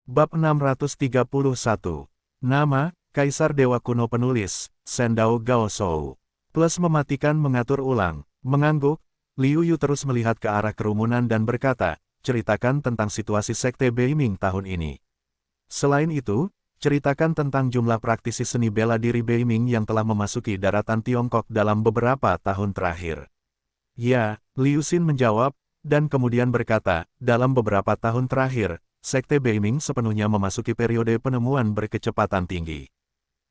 Bab 631. Nama, Kaisar Dewa Kuno. Penulis, Sendao Gaoshou. Plus mematikan mengatur ulang. Mengangguk, Liu Yu terus melihat ke arah kerumunan dan berkata, ceritakan tentang situasi Sekte Beiming tahun ini. Selain itu, ceritakan tentang jumlah praktisi seni bela diri Beiming yang telah memasuki daratan Tiongkok dalam beberapa tahun terakhir. Ya, Liu Xin menjawab, dan kemudian berkata, dalam beberapa tahun terakhir, Sekte Beiming sepenuhnya memasuki periode penemuan berkecepatan tinggi.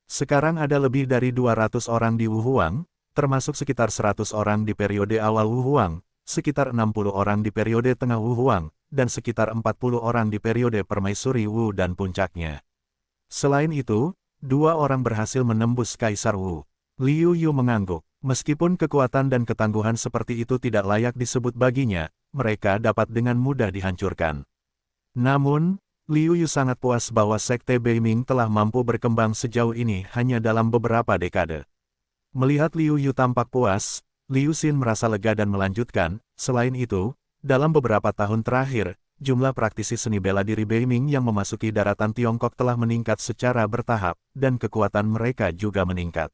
Sekarang ada lebih dari 200 orang di Wuhuang, termasuk sekitar 100 orang di periode awal Wuhuang, sekitar 60 orang di periode tengah Wuhuang, dan sekitar 40 orang di periode permaisuri Wu dan puncaknya. Selain itu, 2 orang berhasil menembus Kaisar Wu. Liu Yu mengangguk. Meskipun kekuatan dan ketangguhan seperti itu tidak layak disebut baginya, mereka dapat dengan mudah dihancurkan. Namun, Liu Yu sangat puas bahwa Sekte Beiming telah mampu berkembang sejauh ini hanya dalam beberapa dekade. Melihat Liu Yu tampak puas, Liu Xin merasa lega dan melanjutkan, selain itu, dalam beberapa tahun terakhir, jumlah praktisi seni bela diri Beiming yang memasuki daratan Tiongkok telah meningkat secara bertahap, dan kekuatan mereka juga meningkat.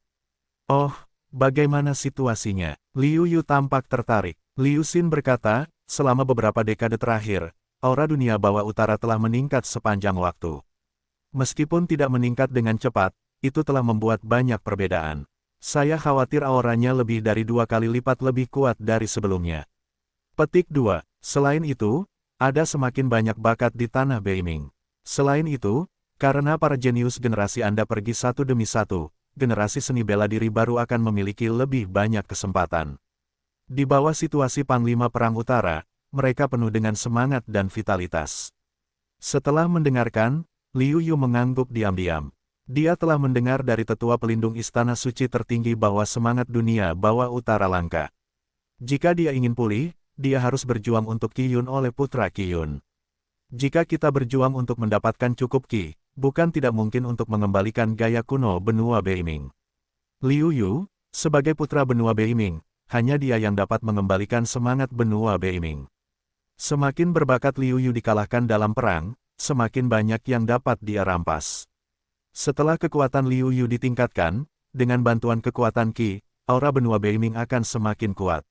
Oh, bagaimana situasinya? Liu Yu tampak tertarik. Liu Xin berkata, selama beberapa dekade terakhir, aura dunia bawah utara telah meningkat sepanjang waktu. Meskipun tidak meningkat dengan cepat, itu telah membuat banyak perbedaan. Saya khawatir auranya lebih dari 2 kali lipat lebih kuat dari sebelumnya. Petik 2. Selain itu, ada semakin banyak bakat di tanah Beiming. Selain itu, karena para jenius generasi Anda pergi satu demi satu, generasi seni bela diri baru akan memiliki lebih banyak kesempatan. Di bawah situasi Panglima Perang Utara, mereka penuh dengan semangat dan vitalitas. Setelah mendengarkan, Liu Yu mengangguk diam-diam. Dia telah mendengar dari tetua pelindung Istana Suci tertinggi bahwa semangat dunia bawah utara langka. Jika dia ingin pulih, dia harus berjuang untuk Qiyun oleh putra Qiyun. Jika kita berjuang untuk mendapatkan cukup Qi, bukan tidak mungkin untuk mengembalikan gaya kuno benua Beiming. Liu Yu, sebagai putra benua Beiming, hanya dia yang dapat mengembalikan semangat benua Beiming. Semakin berbakat Liu Yu dikalahkan dalam perang, semakin banyak yang dapat dia rampas. Setelah kekuatan Liu Yu ditingkatkan, dengan bantuan kekuatan Qi, aura benua Beiming akan semakin kuat.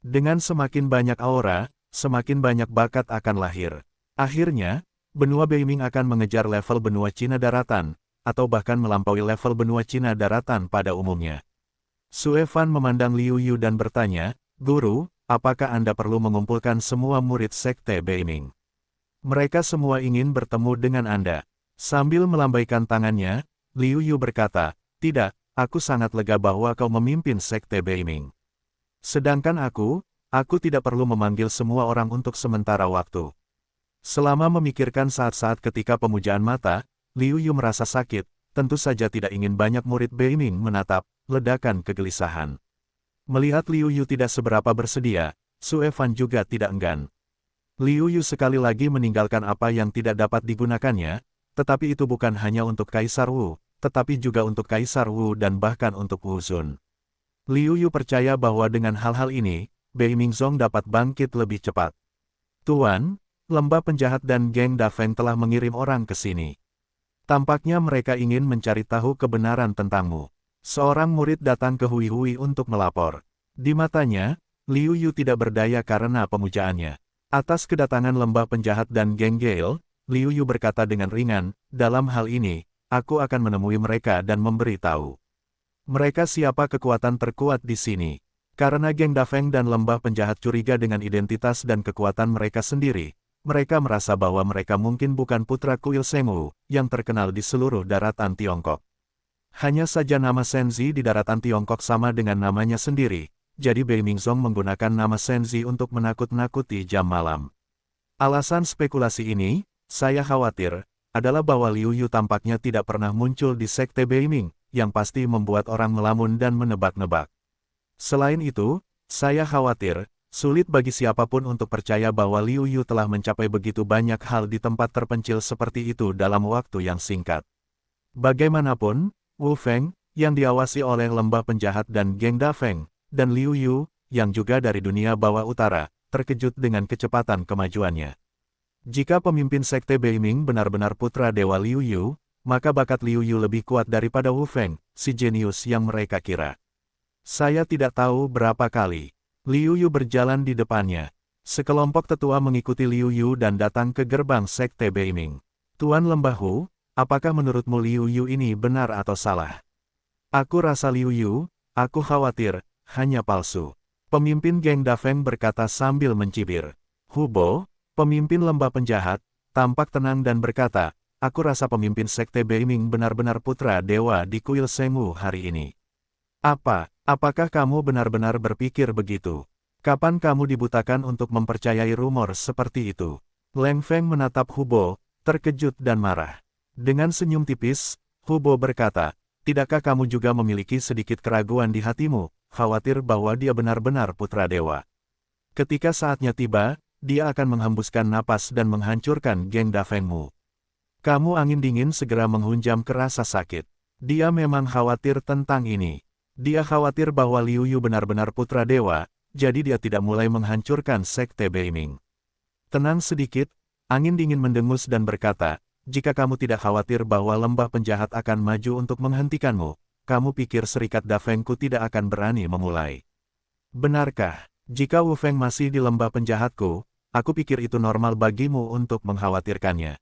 Dengan semakin banyak aura, semakin banyak bakat akan lahir. Akhirnya, benua Beiming akan mengejar level benua Cina daratan, atau bahkan melampaui level benua Cina daratan pada umumnya. Sue Fan memandang Liu Yu dan bertanya, Guru, apakah Anda perlu mengumpulkan semua murid Sekte Beiming? Mereka semua ingin bertemu dengan Anda. Sambil melambaikan tangannya, Liu Yu berkata, tidak, aku sangat lega bahwa kau memimpin Sekte Beiming. Sedangkan aku tidak perlu memanggil semua orang untuk sementara waktu. Selama memikirkan saat-saat ketika pemujaan mata, Liu Yu merasa sakit, tentu saja tidak ingin banyak murid Beiming menatap, ledakan kegelisahan. Melihat Liu Yu tidak seberapa bersedia, Sue Fan juga tidak enggan. Liu Yu sekali lagi meninggalkan apa yang tidak dapat digunakannya, tetapi itu bukan hanya untuk Kaisar Wu, tetapi juga untuk Kaisar Wu dan bahkan untuk Wu Zun. Liu Yu percaya bahwa dengan hal-hal ini, Beiming Zong dapat bangkit lebih cepat. Tuan, lembah penjahat dan geng Dafeng telah mengirim orang ke sini. Tampaknya mereka ingin mencari tahu kebenaran tentangmu. Seorang murid datang ke Hui Hui untuk melapor. Di matanya, Liu Yu tidak berdaya karena pemujaannya. Atas kedatangan lembah penjahat dan geng Gale, Liu Yu berkata dengan ringan, dalam hal ini, aku akan menemui mereka dan memberi tahu. Mereka siapa kekuatan terkuat di sini. Karena geng Dafeng dan lembah penjahat curiga dengan identitas dan kekuatan mereka sendiri, mereka merasa bahwa mereka mungkin bukan putra kuil Seng Wu, yang terkenal di seluruh daratan Tiongkok. Hanya saja nama Senzi di daratan Tiongkok sama dengan namanya sendiri, jadi Beiming Zong menggunakan nama Senzi untuk menakut-nakuti jam malam. Alasan spekulasi ini, saya khawatir, adalah bahwa Liu Yu tampaknya tidak pernah muncul di Sekte Beiming, yang pasti membuat orang melamun dan menebak-nebak. Selain itu, saya khawatir, sulit bagi siapapun untuk percaya bahwa Liu Yu telah mencapai begitu banyak hal di tempat terpencil seperti itu dalam waktu yang singkat. Bagaimanapun, Wu Feng, yang diawasi oleh lembah penjahat dan geng Dafeng, dan Liu Yu, yang juga dari dunia bawah utara, terkejut dengan kecepatan kemajuannya. Jika pemimpin Sekte Beiming benar-benar putra Dewa Liu Yu, maka bakat Liu Yu lebih kuat daripada Wu Feng, si jenius yang mereka kira. Saya tidak tahu berapa kali Liu Yu berjalan di depannya. Sekelompok tetua mengikuti Liu Yu dan datang ke gerbang Sekte Beiming. Tuan Lembah Hu, apakah menurutmu Liu Yu ini benar atau salah? Aku rasa Liu Yu, aku khawatir, hanya palsu. Pemimpin geng Dafeng berkata sambil mencibir. Hubo, pemimpin lembah penjahat, tampak tenang dan berkata, aku rasa pemimpin Sekte Beiming benar-benar putra dewa di kuil Sengwu hari ini. Apakah kamu benar-benar berpikir begitu? Kapan kamu dibutakan untuk mempercayai rumor seperti itu? Leng Feng menatap Hubo, terkejut dan marah. Dengan senyum tipis, Hubo berkata, tidakkah kamu juga memiliki sedikit keraguan di hatimu, khawatir bahwa dia benar-benar putra dewa? Ketika saatnya tiba, dia akan menghembuskan napas dan menghancurkan geng Dafengmu. Kamu angin dingin segera menghunjam ke rasa sakit. Dia memang khawatir tentang ini. Dia khawatir bahwa Liu Yu benar-benar putra dewa, jadi dia tidak mulai menghancurkan Sekte Beiming. Tenang sedikit, angin dingin mendengus dan berkata, jika kamu tidak khawatir bahwa lembah penjahat akan maju untuk menghentikanmu, kamu pikir Serikat Dafengku tidak akan berani memulai. Benarkah, jika Wu Feng masih di lembah penjahatku, aku pikir itu normal bagimu untuk mengkhawatirkannya.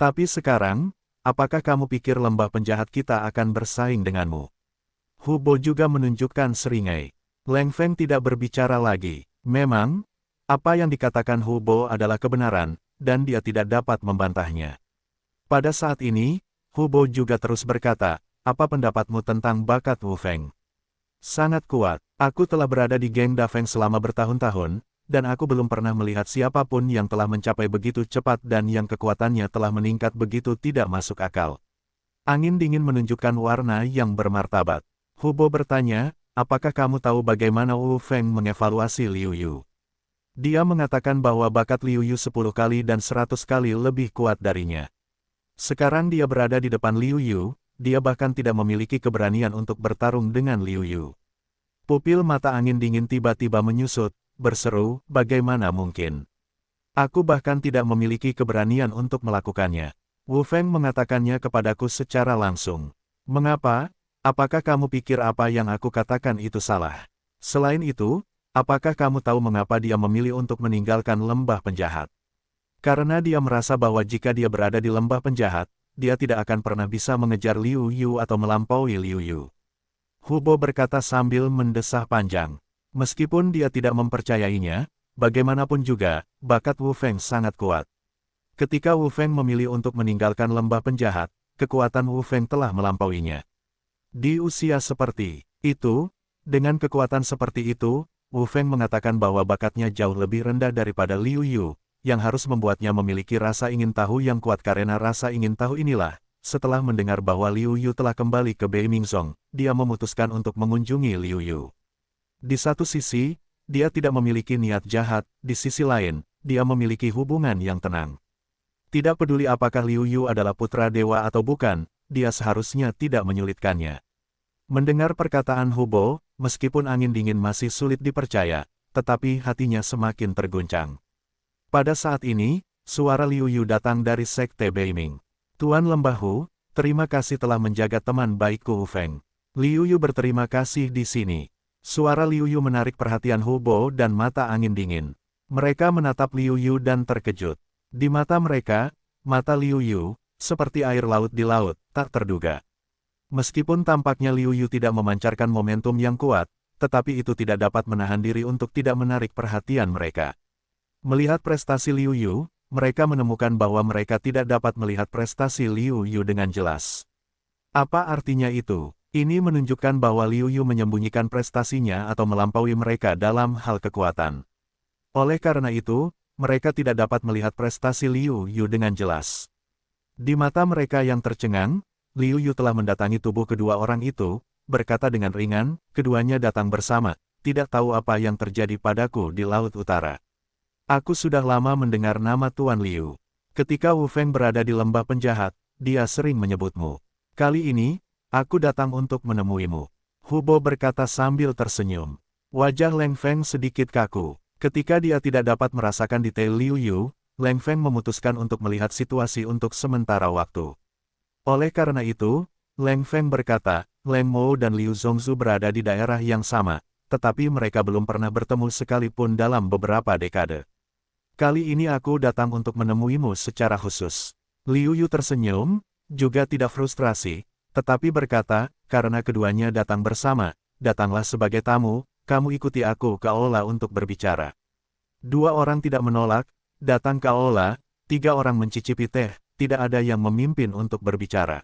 Tapi sekarang, apakah kamu pikir lembah penjahat kita akan bersaing denganmu? Hubo juga menunjukkan seringai. Leng Feng tidak berbicara lagi. Memang, apa yang dikatakan Hubo adalah kebenaran, dan dia tidak dapat membantahnya. Pada saat ini, Hubo juga terus berkata, apa pendapatmu tentang bakat Wu Feng? Sangat kuat. Aku telah berada di geng Dafeng selama bertahun-tahun, dan aku belum pernah melihat siapapun yang telah mencapai begitu cepat dan yang kekuatannya telah meningkat begitu tidak masuk akal. Angin dingin menunjukkan warna yang bermartabat. Hubo bertanya, apakah kamu tahu bagaimana Wu Feng mengevaluasi Liu Yu? Dia mengatakan bahwa bakat Liu Yu 10 kali dan 100 kali lebih kuat darinya. Sekarang dia berada di depan Liu Yu, dia bahkan tidak memiliki keberanian untuk bertarung dengan Liu Yu. Pupil mata angin dingin tiba-tiba menyusut, berseru, bagaimana mungkin? Aku bahkan tidak memiliki keberanian untuk melakukannya. Wu Feng mengatakannya kepadaku secara langsung. Mengapa? Apakah kamu pikir apa yang aku katakan itu salah? Selain itu, apakah kamu tahu mengapa dia memilih untuk meninggalkan lembah penjahat? Karena dia merasa bahwa jika dia berada di lembah penjahat, dia tidak akan pernah bisa mengejar Liu Yu atau melampaui Liu Yu. Hubo berkata sambil mendesah panjang. Meskipun dia tidak mempercayainya, bagaimanapun juga, bakat Wu Feng sangat kuat. Ketika Wu Feng memilih untuk meninggalkan lembah penjahat, kekuatan Wu Feng telah melampauinya. Di usia seperti itu, dengan kekuatan seperti itu, Wu Feng mengatakan bahwa bakatnya jauh lebih rendah daripada Liu Yu, yang harus membuatnya memiliki rasa ingin tahu yang kuat karena rasa ingin tahu inilah. Setelah mendengar bahwa Liu Yu telah kembali ke Beimingzong, dia memutuskan untuk mengunjungi Liu Yu. Di satu sisi, dia tidak memiliki niat jahat, di sisi lain, dia memiliki hubungan yang tenang. Tidak peduli apakah Liu Yu adalah putra dewa atau bukan, dia seharusnya tidak menyulitkannya. Mendengar perkataan Hubo, meskipun angin dingin masih sulit dipercaya, tetapi hatinya semakin terguncang. Pada saat ini, suara Liu Yu datang dari Sekte Beiming. Tuan Lembah Hu, terima kasih telah menjaga teman baikku Wu Feng. Liu Yu berterima kasih di sini. Suara Liu Yu menarik perhatian Hubo dan mata angin dingin. Mereka menatap Liu Yu dan terkejut. Di mata mereka, mata Liu Yu, seperti air laut di laut, tak terduga. Meskipun tampaknya Liu Yu tidak memancarkan momentum yang kuat, tetapi itu tidak dapat menahan diri untuk tidak menarik perhatian mereka. Melihat prestasi Liu Yu, mereka menemukan bahwa mereka tidak dapat melihat prestasi Liu Yu dengan jelas. Apa artinya itu? Ini menunjukkan bahwa Liu Yu menyembunyikan prestasinya atau melampaui mereka dalam hal kekuatan. Oleh karena itu, mereka tidak dapat melihat prestasi Liu Yu dengan jelas. Di mata mereka yang tercengang, Liu Yu telah mendatangi tubuh kedua orang itu, berkata dengan ringan, keduanya datang bersama, tidak tahu apa yang terjadi padaku di Laut Utara. Aku sudah lama mendengar nama Tuan Liu. Ketika Wu Feng berada di lembah penjahat, dia sering menyebutmu. Kali ini, aku datang untuk menemuimu. Hubo berkata sambil tersenyum. Wajah Leng Feng sedikit kaku. Ketika dia tidak dapat merasakan detail Liu Yu, Leng Feng memutuskan untuk melihat situasi untuk sementara waktu. Oleh karena itu, Leng Feng berkata, Leng Mo dan Liu Zongzu berada di daerah yang sama, tetapi mereka belum pernah bertemu sekalipun dalam beberapa dekade. Kali ini aku datang untuk menemuimu secara khusus. Liu Yu tersenyum, juga tidak frustrasi, tetapi berkata, karena keduanya datang bersama, datanglah sebagai tamu, kamu ikuti aku ke aula untuk berbicara. Dua orang tidak menolak, datang ke aula, tiga orang mencicipi teh, tidak ada yang memimpin untuk berbicara.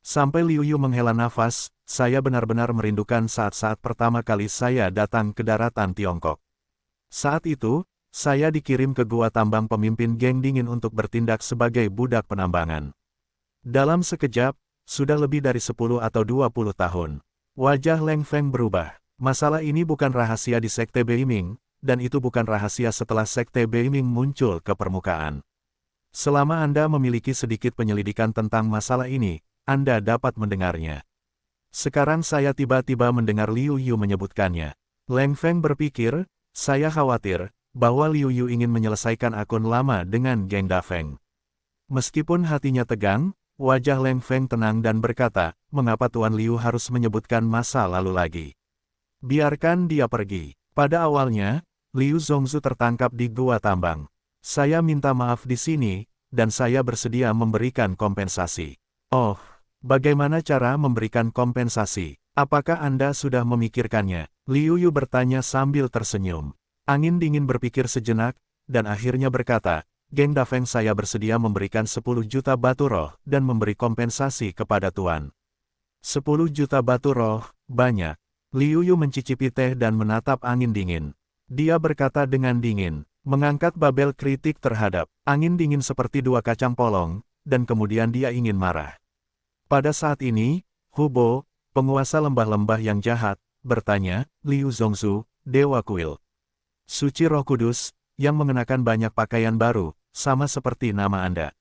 Sampai Liu Yu menghela nafas, saya benar-benar merindukan saat-saat pertama kali saya datang ke daratan Tiongkok. Saat itu, saya dikirim ke gua tambang pemimpin geng dingin untuk bertindak sebagai budak penambangan. Dalam sekejap, sudah lebih dari 10 atau 20 tahun. Wajah Leng Feng berubah. Masalah ini bukan rahasia di Sekte Beiming, dan itu bukan rahasia setelah Sekte Beiming muncul ke permukaan. Selama Anda memiliki sedikit penyelidikan tentang masalah ini, Anda dapat mendengarnya. Sekarang saya tiba-tiba mendengar Liu Yu menyebutkannya. Leng Feng berpikir, saya khawatir bahwa Liu Yu ingin menyelesaikan akun lama dengan geng Dafeng. Meskipun hatinya tegang, wajah Leng Feng tenang dan berkata, mengapa Tuan Liu harus menyebutkan masa lalu lagi? Biarkan dia pergi. Pada awalnya, Liu Zongzu tertangkap di gua tambang. Saya minta maaf di sini, dan saya bersedia memberikan kompensasi. Oh, bagaimana cara memberikan kompensasi? Apakah Anda sudah memikirkannya? Liu Yu bertanya sambil tersenyum. Angin dingin berpikir sejenak, dan akhirnya berkata, geng Dafeng saya bersedia memberikan 10 juta batu roh dan memberi kompensasi kepada Tuan. 10 juta batu roh, banyak. Liu Yu mencicipi teh dan menatap angin dingin. Dia berkata dengan dingin, mengangkat babel kritik terhadap angin dingin seperti dua kacang polong, dan kemudian dia ingin marah. Pada saat ini, Hubo, penguasa lembah-lembah yang jahat, bertanya, Liu Zongzu, Dewa Kuil. Suci Roh Kudus, yang mengenakan banyak pakaian baru, sama seperti nama Anda.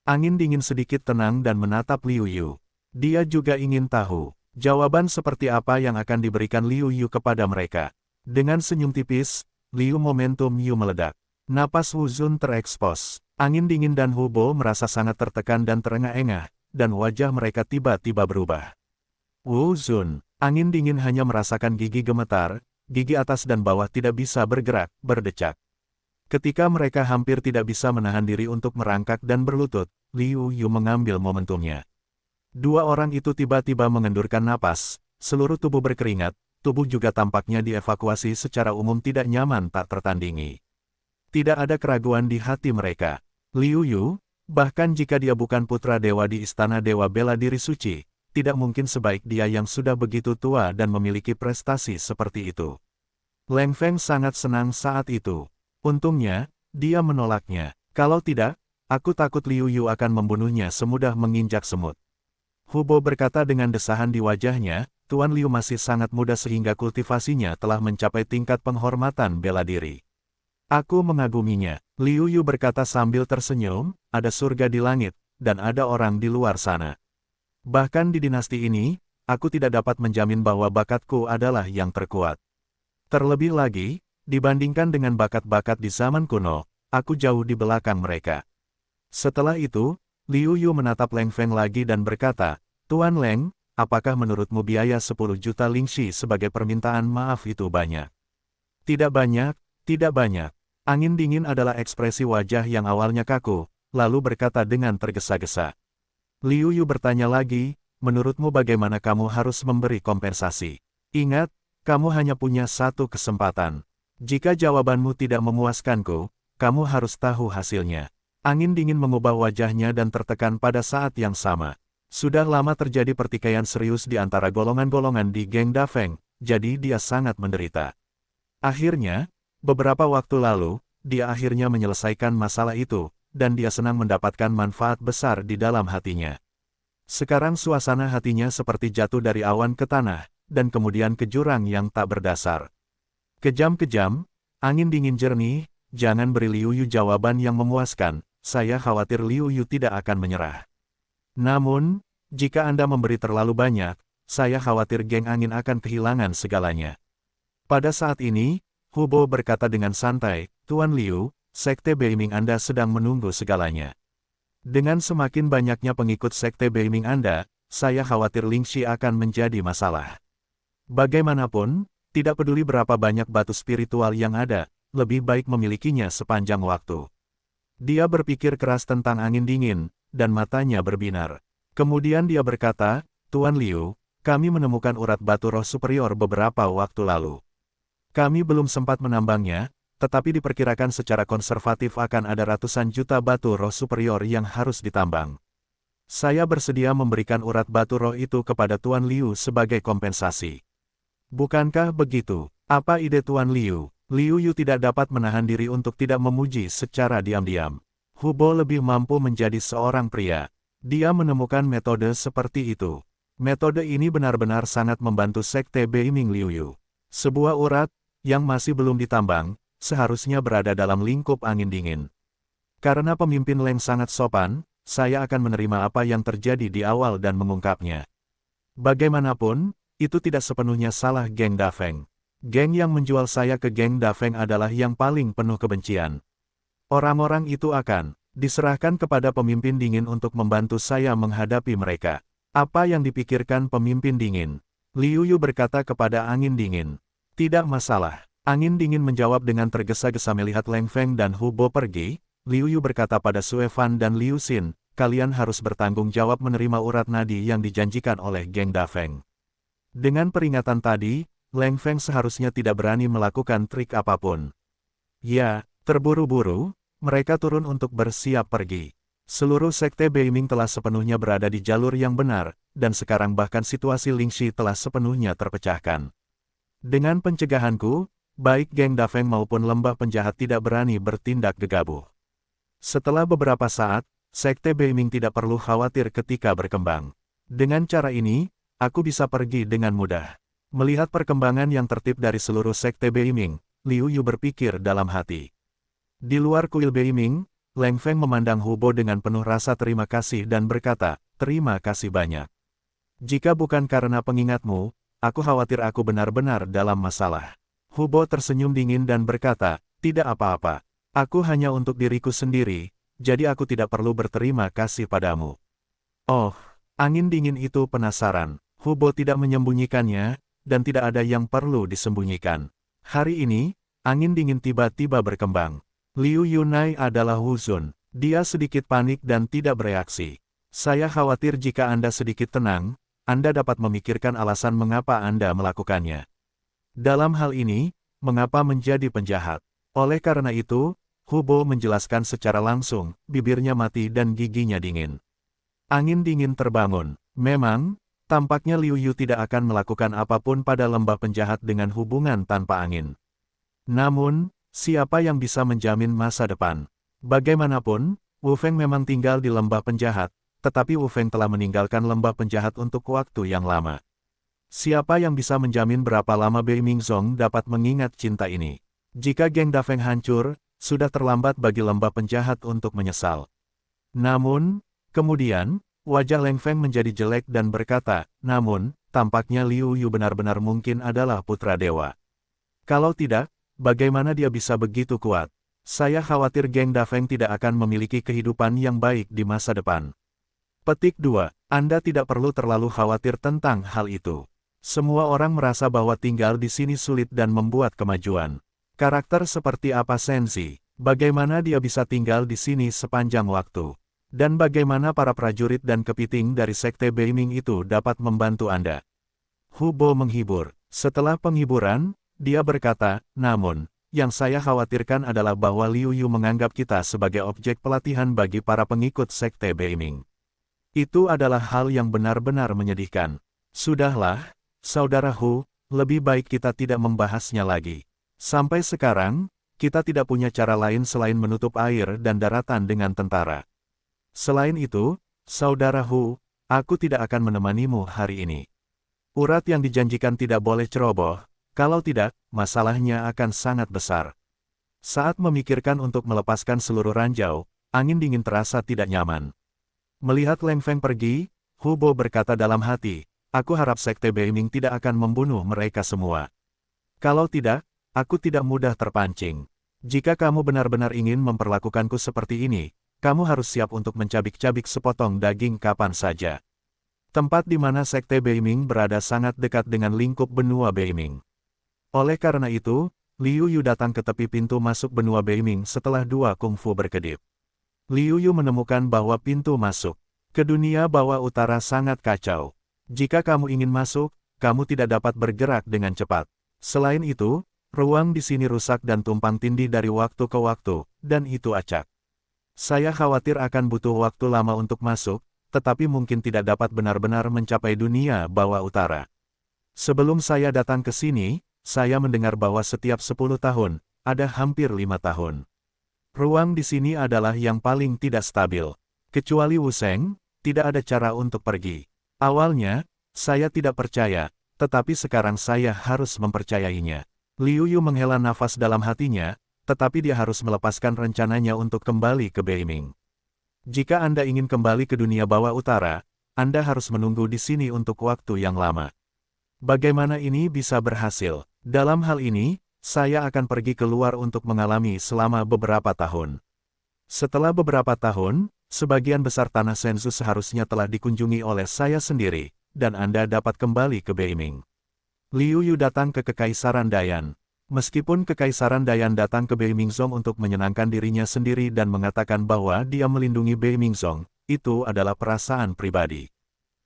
Angin dingin sedikit tenang dan menatap Liu Yu. Dia juga ingin tahu, jawaban seperti apa yang akan diberikan Liu Yu kepada mereka. Dengan senyum tipis, Liu momentum Yu meledak. Napas Wu Zun terekspos. Angin dingin dan Hubo merasa sangat tertekan dan terengah-engah, dan wajah mereka tiba-tiba berubah. Wu Zun, angin dingin hanya merasakan gigi gemetar, gigi atas dan bawah tidak bisa bergerak, berdecak. Ketika mereka hampir tidak bisa menahan diri untuk merangkak dan berlutut, Liu Yu mengambil momentumnya. Dua orang itu tiba-tiba mengendurkan napas, seluruh tubuh berkeringat, tubuh juga tampaknya dievakuasi secara umum tidak nyaman tak tertandingi. Tidak ada keraguan di hati mereka. Liu Yu, bahkan jika dia bukan putra dewa di Istana Dewa Bela Diri Suci, tidak mungkin sebaik dia yang sudah begitu tua dan memiliki prestasi seperti itu. Leng Feng sangat senang saat itu. Untungnya, dia menolaknya. Kalau tidak, aku takut Liu Yu akan membunuhnya semudah menginjak semut. Hubo berkata dengan desahan di wajahnya, Tuan Liu masih sangat muda sehingga kultivasinya telah mencapai tingkat penghormatan bela diri. Aku mengaguminya. Liu Yu berkata sambil tersenyum, ada surga di langit, dan ada orang di luar sana. Bahkan di dinasti ini, aku tidak dapat menjamin bahwa bakatku adalah yang terkuat. Terlebih lagi, dibandingkan dengan bakat-bakat di zaman kuno, aku jauh di belakang mereka. Setelah itu, Liu Yu menatap Leng Feng lagi dan berkata, Tuan Leng, apakah menurutmu biaya 10 juta lingxi sebagai permintaan maaf itu banyak? Tidak banyak, tidak banyak. Angin dingin adalah ekspresi wajah yang awalnya kaku, lalu berkata dengan tergesa-gesa. Liu Yu bertanya lagi, menurutmu bagaimana kamu harus memberi kompensasi? Ingat, kamu hanya punya satu kesempatan. Jika jawabanmu tidak memuaskanku, kamu harus tahu hasilnya. Angin dingin mengubah wajahnya dan tertekan pada saat yang sama. Sudah lama terjadi pertikaian serius di antara golongan-golongan di geng Dafeng, jadi dia sangat menderita. Akhirnya, beberapa waktu lalu, dia akhirnya menyelesaikan masalah itu, dan dia senang mendapatkan manfaat besar di dalam hatinya. Sekarang suasana hatinya seperti jatuh dari awan ke tanah, dan kemudian ke jurang yang tak berdasar. Kejam-kejam, angin dingin jernih, jangan beri Liu Yu jawaban yang memuaskan, saya khawatir Liu Yu tidak akan menyerah. Namun, jika Anda memberi terlalu banyak, saya khawatir geng angin akan kehilangan segalanya. Pada saat ini, Hubo berkata dengan santai, Tuan Liu, Sekte Beiming Anda sedang menunggu segalanya. Dengan semakin banyaknya pengikut Sekte Beiming Anda, saya khawatir Lingxi akan menjadi masalah. Bagaimanapun, tidak peduli berapa banyak batu spiritual yang ada, lebih baik memilikinya sepanjang waktu. Dia berpikir keras tentang angin dingin, dan matanya berbinar. Kemudian dia berkata, Tuan Liu, kami menemukan urat batu roh superior beberapa waktu lalu. Kami belum sempat menambangnya, tetapi diperkirakan secara konservatif akan ada ratusan juta batu roh superior yang harus ditambang. Saya bersedia memberikan urat batu roh itu kepada Tuan Liu sebagai kompensasi. Bukankah begitu? Apa ide Tuan Liu? Liu Yu tidak dapat menahan diri untuk tidak memuji secara diam-diam. Hubo lebih mampu menjadi seorang pria. Dia menemukan metode seperti itu. Metode ini benar-benar sangat membantu Sekte Beiming Liu Yu. Sebuah urat, yang masih belum ditambang, seharusnya berada dalam lingkup angin dingin. Karena pemimpin Leng sangat sopan, saya akan menerima apa yang terjadi di awal dan mengungkapnya. Bagaimanapun, itu tidak sepenuhnya salah geng Dafeng. Geng yang menjual saya ke geng Dafeng adalah yang paling penuh kebencian. Orang-orang itu akan diserahkan kepada pemimpin dingin untuk membantu saya menghadapi mereka. Apa yang dipikirkan pemimpin dingin? Liu Yu berkata kepada angin dingin. Tidak masalah. Angin dingin menjawab dengan tergesa-gesa melihat Leng Feng dan Hubo pergi. Liu Yu berkata pada Sue Fan dan Liu Xin, kalian harus bertanggung jawab menerima urat nadi yang dijanjikan oleh geng Dafeng. Dengan peringatan tadi, Leng Feng seharusnya tidak berani melakukan trik apapun. Ya, terburu-buru, mereka turun untuk bersiap pergi. Seluruh Sekte Beiming telah sepenuhnya berada di jalur yang benar, dan sekarang bahkan situasi Lingxi telah sepenuhnya terpecahkan. Dengan pencegahanku, baik geng Dafeng maupun lembah penjahat tidak berani bertindak gegabah. Setelah beberapa saat, Sekte Beiming tidak perlu khawatir ketika berkembang. Dengan cara ini, aku bisa pergi dengan mudah. Melihat perkembangan yang tertib dari seluruh Sekte Beiming, Liu Yu berpikir dalam hati. Di luar kuil Beiming, Leng Feng memandang Hubo dengan penuh rasa terima kasih dan berkata, terima kasih banyak. Jika bukan karena pengingatmu, aku khawatir aku benar-benar dalam masalah. Hubo tersenyum dingin dan berkata, tidak apa-apa. Aku hanya untuk diriku sendiri, jadi aku tidak perlu berterima kasih padamu. Oh, angin dingin itu penasaran. Hubo tidak menyembunyikannya, dan tidak ada yang perlu disembunyikan. Hari ini, angin dingin tiba-tiba berkembang. Liu Yunai adalah Huzun. Dia sedikit panik dan tidak bereaksi. Saya khawatir jika Anda sedikit tenang, Anda dapat memikirkan alasan mengapa Anda melakukannya. Dalam hal ini, mengapa menjadi penjahat? Oleh karena itu, Hubo menjelaskan secara langsung, bibirnya mati dan giginya dingin. Angin dingin terbangun. Memang, tampaknya Liu Yu tidak akan melakukan apapun pada lembah penjahat dengan hubungan tanpa angin. Namun, siapa yang bisa menjamin masa depan? Bagaimanapun, Wu Feng memang tinggal di lembah penjahat, tetapi Wu Feng telah meninggalkan lembah penjahat untuk waktu yang lama. Siapa yang bisa menjamin berapa lama Bei Mingzong dapat mengingat cinta ini? Jika geng Dafeng hancur, sudah terlambat bagi lembah penjahat untuk menyesal. Namun, kemudian, wajah Leng Feng menjadi jelek dan berkata, namun, tampaknya Liu Yu benar-benar mungkin adalah putra dewa. Kalau tidak, bagaimana dia bisa begitu kuat? Saya khawatir geng Dafeng tidak akan memiliki kehidupan yang baik di masa depan. Petik 2. Anda tidak perlu terlalu khawatir tentang hal itu. Semua orang merasa bahwa tinggal di sini sulit dan membuat kemajuan. Karakter seperti apa Senzi? Bagaimana dia bisa tinggal di sini sepanjang waktu? Dan bagaimana para prajurit dan kepiting dari Sekte Beiming itu dapat membantu Anda? Hubo menghibur. Setelah penghiburan, dia berkata, namun, yang saya khawatirkan adalah bahwa Liu Yu menganggap kita sebagai objek pelatihan bagi para pengikut Sekte Beiming. Itu adalah hal yang benar-benar menyedihkan. Sudahlah, saudara Hu, lebih baik kita tidak membahasnya lagi. Sampai sekarang, kita tidak punya cara lain selain menutup air dan daratan dengan tentara. Selain itu, saudara Hu, aku tidak akan menemanimu hari ini. Urat yang dijanjikan tidak boleh ceroboh, kalau tidak, masalahnya akan sangat besar. Saat memikirkan untuk melepaskan seluruh ranjau, angin dingin terasa tidak nyaman. Melihat Leng Feng pergi, Hubo berkata dalam hati, aku harap Sekte Beiming tidak akan membunuh mereka semua. Kalau tidak, aku tidak mudah terpancing. Jika kamu benar-benar ingin memperlakukanku seperti ini, kamu harus siap untuk mencabik-cabik sepotong daging kapan saja. Tempat di mana Sekte Beiming berada sangat dekat dengan lingkup benua Beiming. Oleh karena itu, Liu Yu datang ke tepi pintu masuk benua Beiming setelah dua kungfu berkedip. Liu Yu menemukan bahwa pintu masuk ke dunia bawah utara sangat kacau. Jika kamu ingin masuk, kamu tidak dapat bergerak dengan cepat. Selain itu, ruang di sini rusak dan tumpang tindih dari waktu ke waktu, dan itu acak. Saya khawatir akan butuh waktu lama untuk masuk, tetapi mungkin tidak dapat benar-benar mencapai dunia bawah utara. Sebelum saya datang ke sini, saya mendengar bahwa setiap 10 tahun, ada hampir 5 tahun. Ruang di sini adalah yang paling tidak stabil. Kecuali Wu Sheng, tidak ada cara untuk pergi. Awalnya, saya tidak percaya, tetapi sekarang saya harus mempercayainya. Liu Yu menghela nafas dalam hatinya, tetapi dia harus melepaskan rencananya untuk kembali ke Beiming. Jika Anda ingin kembali ke dunia bawah utara, Anda harus menunggu di sini untuk waktu yang lama. Bagaimana ini bisa berhasil? Dalam hal ini, saya akan pergi keluar untuk mengalami selama beberapa tahun. Setelah beberapa tahun, sebagian besar tanah Shenzhou seharusnya telah dikunjungi oleh saya sendiri, dan Anda dapat kembali ke Beiming. Liu Yu datang ke Kekaisaran Dayan. Meskipun Kekaisaran Dayan datang ke Beimingzong untuk menyenangkan dirinya sendiri dan mengatakan bahwa dia melindungi Beimingzong, itu adalah perasaan pribadi.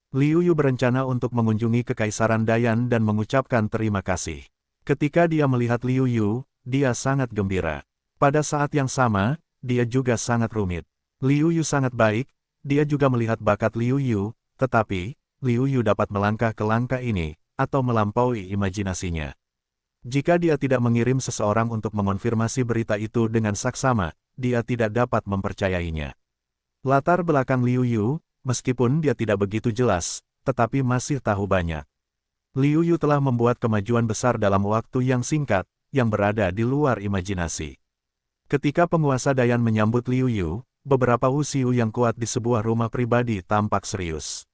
Liu Yu berencana untuk mengunjungi Kekaisaran Dayan dan mengucapkan terima kasih. Ketika dia melihat Liu Yu, dia sangat gembira. Pada saat yang sama, dia juga sangat rumit. Liu Yu sangat baik, dia juga melihat bakat Liu Yu, tetapi, Liu Yu dapat melangkah ke langkah ini, atau melampaui imajinasinya. Jika dia tidak mengirim seseorang untuk mengonfirmasi berita itu dengan saksama, dia tidak dapat mempercayainya. Latar belakang Liu Yu, meskipun dia tidak begitu jelas, tetapi masih tahu banyak. Liu Yu telah membuat kemajuan besar dalam waktu yang singkat, yang berada di luar imajinasi. Ketika penguasa Dayan menyambut Liu Yu, beberapa wusiu yang kuat di sebuah rumah pribadi tampak serius.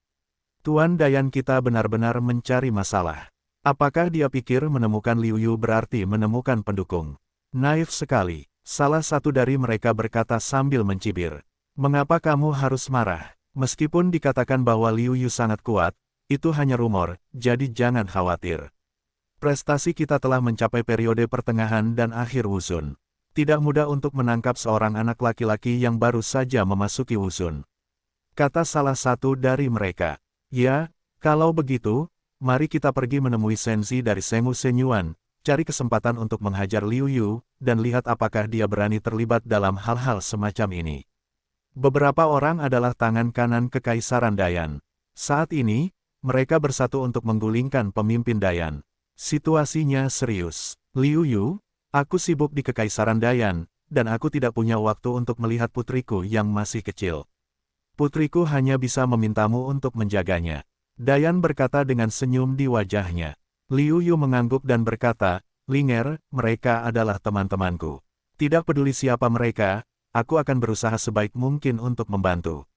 Tuan Dayan kita benar-benar mencari masalah. Apakah dia pikir menemukan Liu Yu berarti menemukan pendukung? Naif sekali, salah satu dari mereka berkata sambil mencibir. Mengapa kamu harus marah? Meskipun dikatakan bahwa Liu Yu sangat kuat, itu hanya rumor, jadi jangan khawatir. Prestasi kita telah mencapai periode pertengahan dan akhir Wuzun. Tidak mudah untuk menangkap seorang anak laki-laki yang baru saja memasuki Wuzun. Kata salah satu dari mereka. Ya, kalau begitu, mari kita pergi menemui Senzi dari Sengwu Senyuan, cari kesempatan untuk menghajar Liu Yu, dan lihat apakah dia berani terlibat dalam hal-hal semacam ini. Beberapa orang adalah tangan kanan Kekaisaran Dayan. Saat ini, mereka bersatu untuk menggulingkan pemimpin Dayan. Situasinya serius. Liu Yu, aku sibuk di Kekaisaran Dayan, dan aku tidak punya waktu untuk melihat putriku yang masih kecil. Putriku hanya bisa memintamu untuk menjaganya. Dayan berkata dengan senyum di wajahnya. Liu Yu mengangguk dan berkata, Linger, mereka adalah teman-temanku. Tidak peduli siapa mereka, aku akan berusaha sebaik mungkin untuk membantu.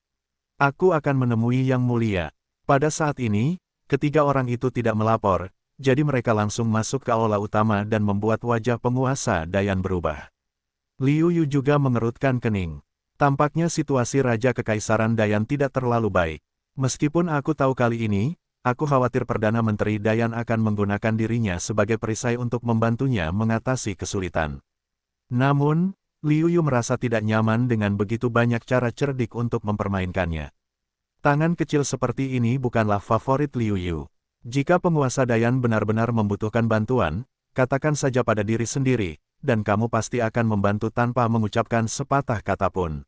Aku akan menemui Yang Mulia. Pada saat ini, ketiga orang itu tidak melapor, jadi mereka langsung masuk ke aula utama dan membuat wajah penguasa Dayan berubah. Liu Yu juga mengerutkan kening. Tampaknya situasi Raja Kekaisaran Dayan tidak terlalu baik. Meskipun aku tahu kali ini, aku khawatir Perdana Menteri Dayan akan menggunakan dirinya sebagai perisai untuk membantunya mengatasi kesulitan. Namun, Liu Yu merasa tidak nyaman dengan begitu banyak cara cerdik untuk mempermainkannya. Tangan kecil seperti ini bukanlah favorit Liu Yu. Jika penguasa Dayan benar-benar membutuhkan bantuan, katakan saja pada diri sendiri, dan kamu pasti akan membantu tanpa mengucapkan sepatah kata pun.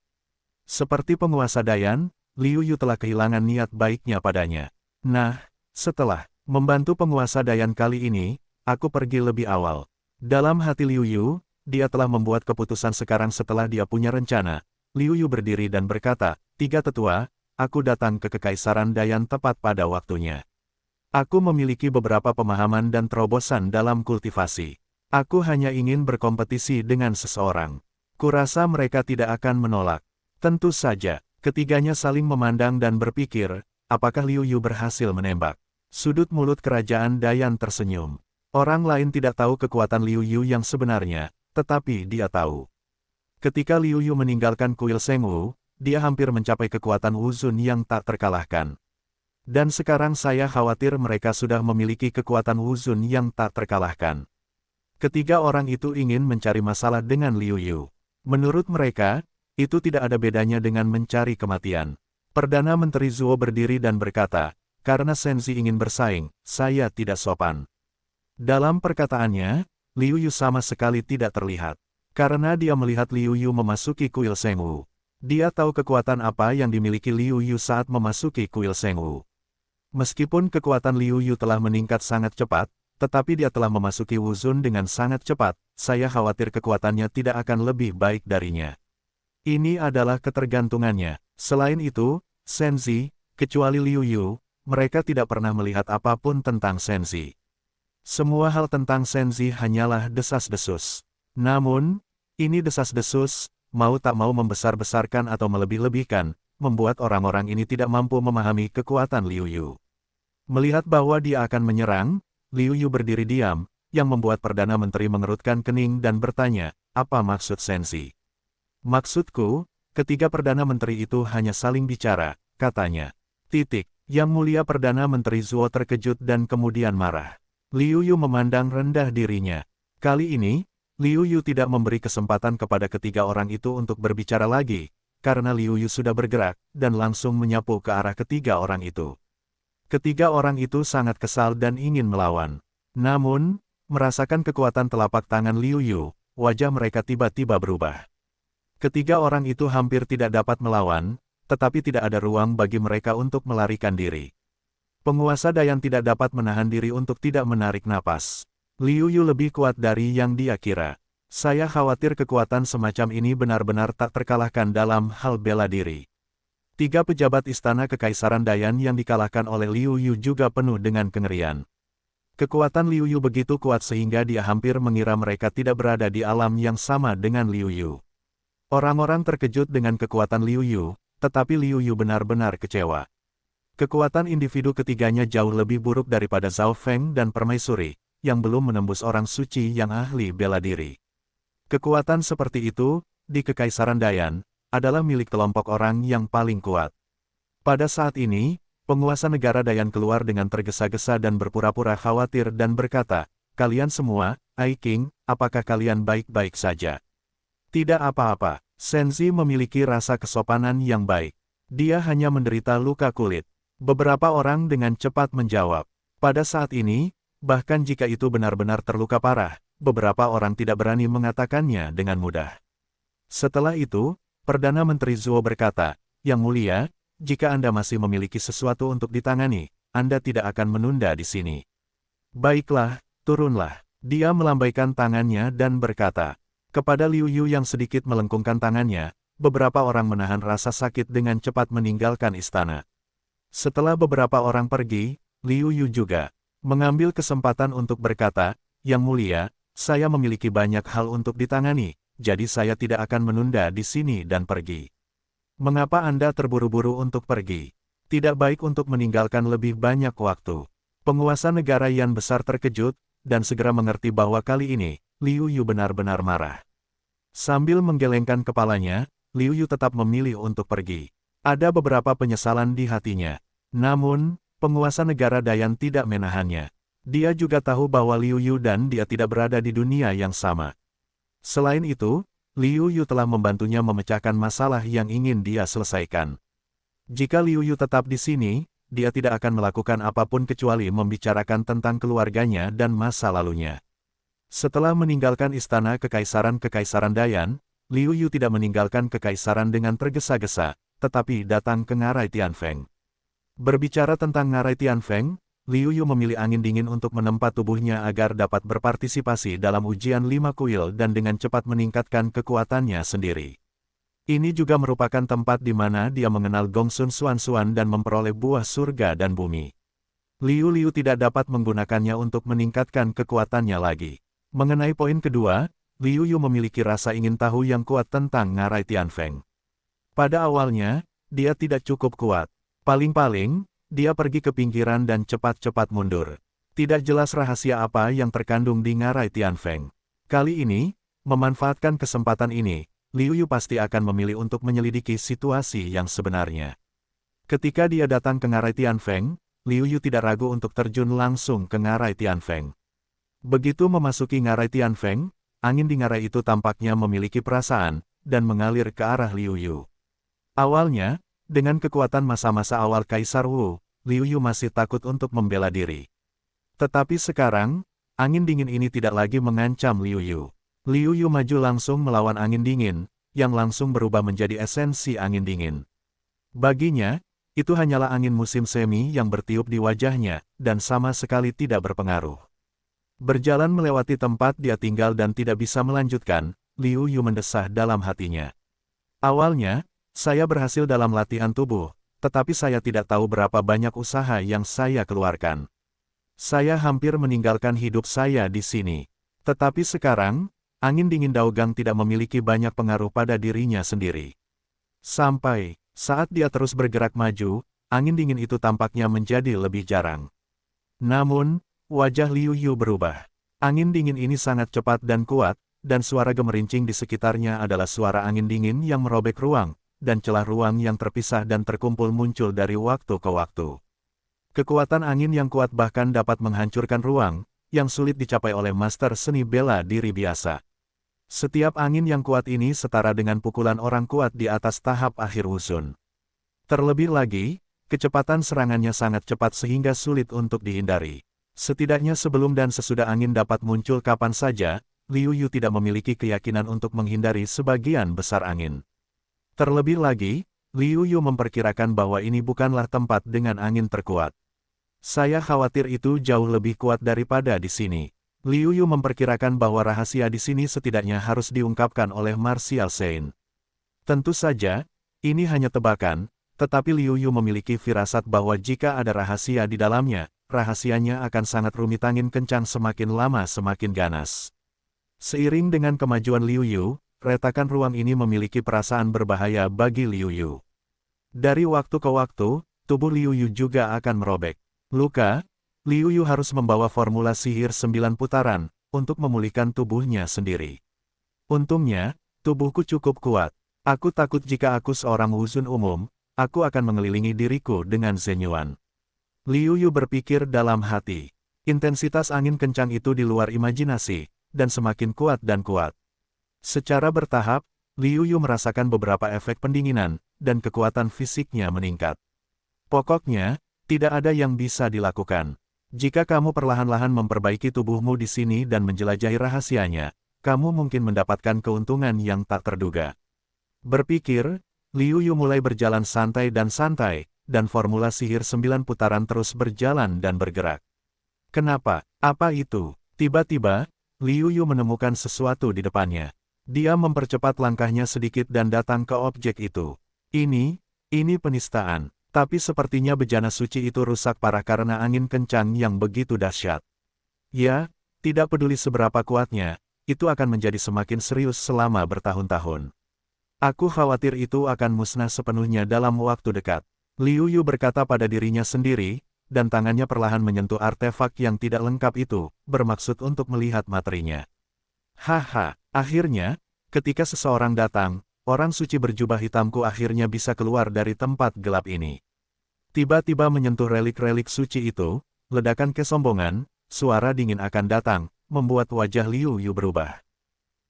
Seperti penguasa Dayan, Liu Yu telah kehilangan niat baiknya padanya. Nah, setelah membantu penguasa Dayan kali ini, aku pergi lebih awal. Dalam hati Liu Yu, dia telah membuat keputusan sekarang setelah dia punya rencana. Liu Yu berdiri dan berkata, "Tiga tetua, aku datang ke Kekaisaran Dayan tepat pada waktunya. Aku memiliki beberapa pemahaman dan terobosan dalam kultivasi. Aku hanya ingin berkompetisi dengan seseorang. Kurasa mereka tidak akan menolak." Tentu saja, ketiganya saling memandang dan berpikir, apakah Liu Yu berhasil menembak. Sudut mulut kerajaan Dayan tersenyum. Orang lain tidak tahu kekuatan Liu Yu yang sebenarnya, tetapi dia tahu. Ketika Liu Yu meninggalkan kuil Shengwu, dia hampir mencapai kekuatan Wuzun yang tak terkalahkan. Dan sekarang saya khawatir mereka sudah memiliki kekuatan Wuzun yang tak terkalahkan. Ketiga orang itu ingin mencari masalah dengan Liu Yu. Menurut mereka, itu tidak ada bedanya dengan mencari kematian. Perdana Menteri Zuo berdiri dan berkata, karena Senzi ingin bersaing, saya tidak sopan. Dalam perkataannya, Liu Yu sama sekali tidak terlihat. Karena dia melihat Liu Yu memasuki kuil Shengwu. Dia tahu kekuatan apa yang dimiliki Liu Yu saat memasuki kuil Shengwu. Meskipun kekuatan Liu Yu telah meningkat sangat cepat, tetapi dia telah memasuki Wuzun dengan sangat cepat, saya khawatir kekuatannya tidak akan lebih baik darinya. Ini adalah ketergantungannya. Selain itu, Senzi, kecuali Liu Yu, mereka tidak pernah melihat apapun tentang Senzi. Semua hal tentang Senzi hanyalah desas-desus. Namun, ini desas-desus, mau tak mau membesar-besarkan atau melebih-lebihkan, membuat orang-orang ini tidak mampu memahami kekuatan Liu Yu. Melihat bahwa dia akan menyerang, Liu Yu berdiri diam, yang membuat Perdana Menteri mengerutkan kening dan bertanya, apa maksud Senzi? Maksudku, ketiga Perdana Menteri itu hanya saling bicara, katanya. Yang Mulia Perdana Menteri Zuo terkejut dan kemudian marah. Liu Yu memandang rendah dirinya. Kali ini, Liu Yu tidak memberi kesempatan kepada ketiga orang itu untuk berbicara lagi, karena Liu Yu sudah bergerak, dan langsung menyapu ke arah ketiga orang itu. Ketiga orang itu sangat kesal dan ingin melawan. Namun, merasakan kekuatan telapak tangan Liu Yu, wajah mereka tiba-tiba berubah. Ketiga orang itu hampir tidak dapat melawan, tetapi tidak ada ruang bagi mereka untuk melarikan diri. Penguasa Dayan tidak dapat menahan diri untuk tidak menarik napas. Liu Yu lebih kuat dari yang dia kira. Saya khawatir kekuatan semacam ini benar-benar tak terkalahkan dalam hal bela diri. Tiga pejabat istana Kekaisaran Dayan yang dikalahkan oleh Liu Yu juga penuh dengan kengerian. Kekuatan Liu Yu begitu kuat sehingga dia hampir mengira mereka tidak berada di alam yang sama dengan Liu Yu. Orang-orang terkejut dengan kekuatan Liu Yu, tetapi Liu Yu benar-benar kecewa. Kekuatan individu ketiganya jauh lebih buruk daripada Zhao Feng dan Permaisuri, yang belum menembus orang suci yang ahli bela diri. Kekuatan seperti itu, di Kekaisaran Dayan, adalah milik kelompok orang yang paling kuat. Pada saat ini, penguasa negara Dayan keluar dengan tergesa-gesa dan berpura-pura khawatir dan berkata, kalian semua, Ai King, apakah kalian baik-baik saja? Tidak apa-apa, Senzi memiliki rasa kesopanan yang baik. Dia hanya menderita luka kulit. Beberapa orang dengan cepat menjawab. Pada saat ini, bahkan jika itu benar-benar terluka parah, beberapa orang tidak berani mengatakannya dengan mudah. Setelah itu, Perdana Menteri Zuo berkata, Yang Mulia, jika Anda masih memiliki sesuatu untuk ditangani, Anda tidak akan menunda di sini. Baiklah, turunlah. Dia melambaikan tangannya dan berkata, kepada Liu Yu yang sedikit melengkungkan tangannya, beberapa orang menahan rasa sakit dengan cepat meninggalkan istana. Setelah beberapa orang pergi, Liu Yu juga mengambil kesempatan untuk berkata, Yang Mulia, saya memiliki banyak hal untuk ditangani. Jadi saya tidak akan menunda di sini dan pergi. Mengapa Anda terburu-buru untuk pergi? Tidak baik untuk meninggalkan lebih banyak waktu. Penguasa negara Yan besar terkejut, dan segera mengerti bahwa kali ini, Liu Yu benar-benar marah. Sambil menggelengkan kepalanya, Liu Yu tetap memilih untuk pergi. Ada beberapa penyesalan di hatinya. Namun, penguasa negara Dayan tidak menahannya. Dia juga tahu bahwa Liu Yu dan dia tidak berada di dunia yang sama. Selain itu, Liu Yu telah membantunya memecahkan masalah yang ingin dia selesaikan. Jika Liu Yu tetap di sini, dia tidak akan melakukan apapun kecuali membicarakan tentang keluarganya dan masa lalunya. Setelah meninggalkan istana Kekaisaran Dayan, Liu Yu tidak meninggalkan kekaisaran dengan tergesa-gesa, tetapi datang ke Ngarai Tianfeng. Berbicara tentang Ngarai Tianfeng, Liu Yu memilih angin dingin untuk menempa tubuhnya agar dapat berpartisipasi dalam ujian 5 kuil dan dengan cepat meningkatkan kekuatannya sendiri. Ini juga merupakan tempat di mana dia mengenal Gongsun Xuanxuan dan memperoleh buah surga dan bumi. Liu Liu tidak dapat menggunakannya untuk meningkatkan kekuatannya lagi. Mengenai poin kedua, Liu Yu memiliki rasa ingin tahu yang kuat tentang Ngarai Tianfeng. Pada awalnya, dia tidak cukup kuat. Paling-paling, dia pergi ke pinggiran dan cepat-cepat mundur. Tidak jelas rahasia apa yang terkandung di Ngarai Tianfeng. Kali ini, Memanfaatkan kesempatan ini, Liu Yu pasti akan memilih untuk menyelidiki situasi yang sebenarnya. Ketika dia datang ke ngarai Tianfeng, Liu Yu tidak ragu untuk terjun langsung ke ngarai Tianfeng. Begitu memasuki ngarai Tianfeng, angin di ngarai itu tampaknya memiliki perasaan, dan mengalir ke arah Liu Yu. Awalnya, dengan kekuatan masa-masa awal Kaisar Wu, Liu Yu masih takut untuk membela diri. Tetapi sekarang, angin dingin ini tidak lagi mengancam Liu Yu. Liu Yu maju langsung melawan angin dingin, yang langsung berubah menjadi esensi angin dingin. Baginya, itu hanyalah angin musim semi yang bertiup di wajahnya, dan sama sekali tidak berpengaruh. Berjalan melewati tempat dia tinggal dan tidak bisa melanjutkan, Liu Yu mendesah dalam hatinya. Awalnya, saya berhasil dalam latihan tubuh, tetapi saya tidak tahu berapa banyak usaha yang saya keluarkan. Saya hampir meninggalkan hidup saya di sini. Tetapi sekarang, angin dingin Daogang tidak memiliki banyak pengaruh pada dirinya sendiri. Sampai, saat dia terus bergerak maju, angin dingin itu tampaknya menjadi lebih jarang. Namun, wajah Liu Yu berubah. Angin dingin ini sangat cepat dan kuat, dan suara gemerincing di sekitarnya adalah suara angin dingin yang merobek ruang, dan celah ruang yang terpisah dan terkumpul muncul dari waktu ke waktu. Kekuatan angin yang kuat bahkan dapat menghancurkan ruang, yang sulit dicapai oleh master seni bela diri biasa. Setiap angin yang kuat ini setara dengan pukulan orang kuat di atas tahap akhir Wusun. Terlebih lagi, kecepatan serangannya sangat cepat sehingga sulit untuk dihindari. Setidaknya sebelum dan sesudah angin dapat muncul kapan saja, Liu Yu tidak memiliki keyakinan untuk menghindari sebagian besar angin. Terlebih lagi, Liu Yu memperkirakan bahwa ini bukanlah tempat dengan angin terkuat. Saya khawatir itu jauh lebih kuat daripada di sini. Liu Yu memperkirakan bahwa rahasia di sini setidaknya harus diungkapkan oleh Martial Saint. Tentu saja, ini hanya tebakan, tetapi Liu Yu memiliki firasat bahwa jika ada rahasia di dalamnya, rahasianya akan sangat rumit. Angin kencang semakin lama semakin ganas. Seiring dengan kemajuan Liu Yu, retakan ruang ini memiliki perasaan berbahaya bagi Liu Yu. Dari waktu ke waktu, tubuh Liu Yu juga akan merobek. Luka, Liu Yu harus membawa formula sihir 9 putaran, untuk memulihkan tubuhnya sendiri. Untungnya, tubuhku cukup kuat. Aku takut jika aku seorang Wusun umum, aku akan mengelilingi diriku dengan Zhen Yuan. Liu Yu berpikir dalam hati. Intensitas angin kencang itu di luar imajinasi, dan semakin kuat dan kuat. Secara bertahap, Liu Yu merasakan beberapa efek pendinginan, dan kekuatan fisiknya meningkat. Pokoknya, tidak ada yang bisa dilakukan. Jika kamu perlahan-lahan memperbaiki tubuhmu di sini dan menjelajahi rahasianya, kamu mungkin mendapatkan keuntungan yang tak terduga. Berpikir, Liu Yu mulai berjalan santai, dan formula sihir 9 putaran terus berjalan dan bergerak. Kenapa? Apa itu? Tiba-tiba, Liu Yu menemukan sesuatu di depannya. Dia mempercepat langkahnya sedikit dan datang ke objek itu. Ini penistaan. Tapi sepertinya bejana suci itu rusak parah karena angin kencang yang begitu dahsyat. Ya, tidak peduli seberapa kuatnya, itu akan menjadi semakin serius selama bertahun-tahun. Aku khawatir itu akan musnah sepenuhnya dalam waktu dekat. Liu Yu berkata pada dirinya sendiri, dan tangannya perlahan menyentuh artefak yang tidak lengkap itu, bermaksud untuk melihat materinya. Haha, akhirnya, ketika seseorang datang, orang suci berjubah hitamku akhirnya bisa keluar dari tempat gelap ini. Tiba-tiba menyentuh relik-relik suci itu, ledakan kesombongan, suara dingin akan datang, membuat wajah Liu Yu berubah.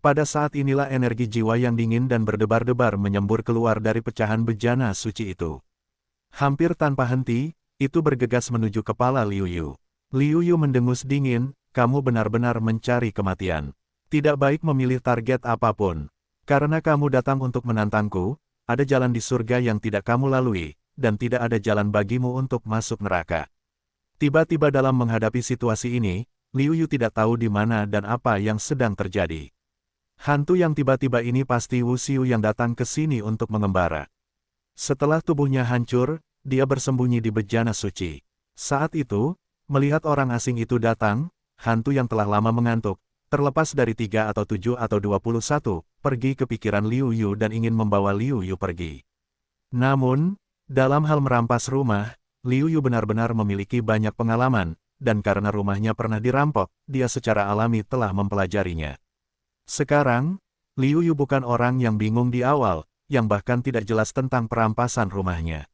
Pada saat inilah energi jiwa yang dingin dan berdebar-debar menyembur keluar dari pecahan bejana suci itu. Hampir tanpa henti, itu bergegas menuju kepala Liu Yu. Liu Yu mendengus dingin, kamu benar-benar mencari kematian. Tidak baik memilih target apapun. Karena kamu datang untuk menantangku, ada jalan di surga yang tidak kamu lalui, dan tidak ada jalan bagimu untuk masuk neraka. Tiba-tiba dalam menghadapi situasi ini, Liu Yu tidak tahu di mana dan apa yang sedang terjadi. Hantu yang tiba-tiba ini pasti Wu Xiu yang datang ke sini untuk mengembara. Setelah tubuhnya hancur, dia bersembunyi di bejana suci. Saat itu, melihat orang asing itu datang, hantu yang telah lama mengantuk, terlepas dari 3 atau 7 atau 21, pergi ke pikiran Liu Yu dan ingin membawa Liu Yu pergi. Namun, dalam hal merampas rumah, Liu Yu benar-benar memiliki banyak pengalaman, dan karena rumahnya pernah dirampok, dia secara alami telah mempelajarinya. Sekarang, Liu Yu bukan orang yang bingung di awal, yang bahkan tidak jelas tentang perampasan rumahnya.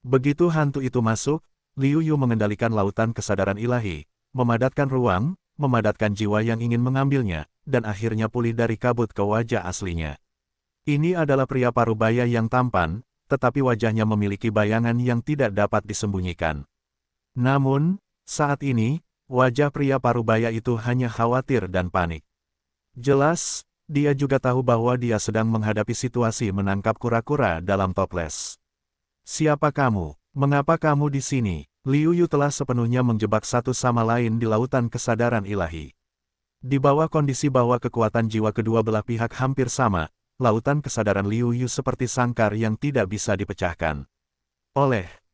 Begitu hantu itu masuk, Liu Yu mengendalikan lautan kesadaran ilahi, memadatkan ruang, memadatkan jiwa yang ingin mengambilnya, dan akhirnya pulih dari kabut ke wajah aslinya. Ini adalah pria parubaya yang tampan, tetapi wajahnya memiliki bayangan yang tidak dapat disembunyikan. Namun, saat ini, wajah pria parubaya itu hanya khawatir dan panik. Jelas, dia juga tahu bahwa dia sedang menghadapi situasi menangkap kura-kura dalam toples. Siapa kamu? Mengapa kamu di sini? Liu Yu telah sepenuhnya menjebak satu sama lain di lautan kesadaran ilahi. Di bawah kondisi bahwa kekuatan jiwa kedua belah pihak hampir sama, lautan kesadaran Liu Yu seperti sangkar yang tidak bisa dipecahkan.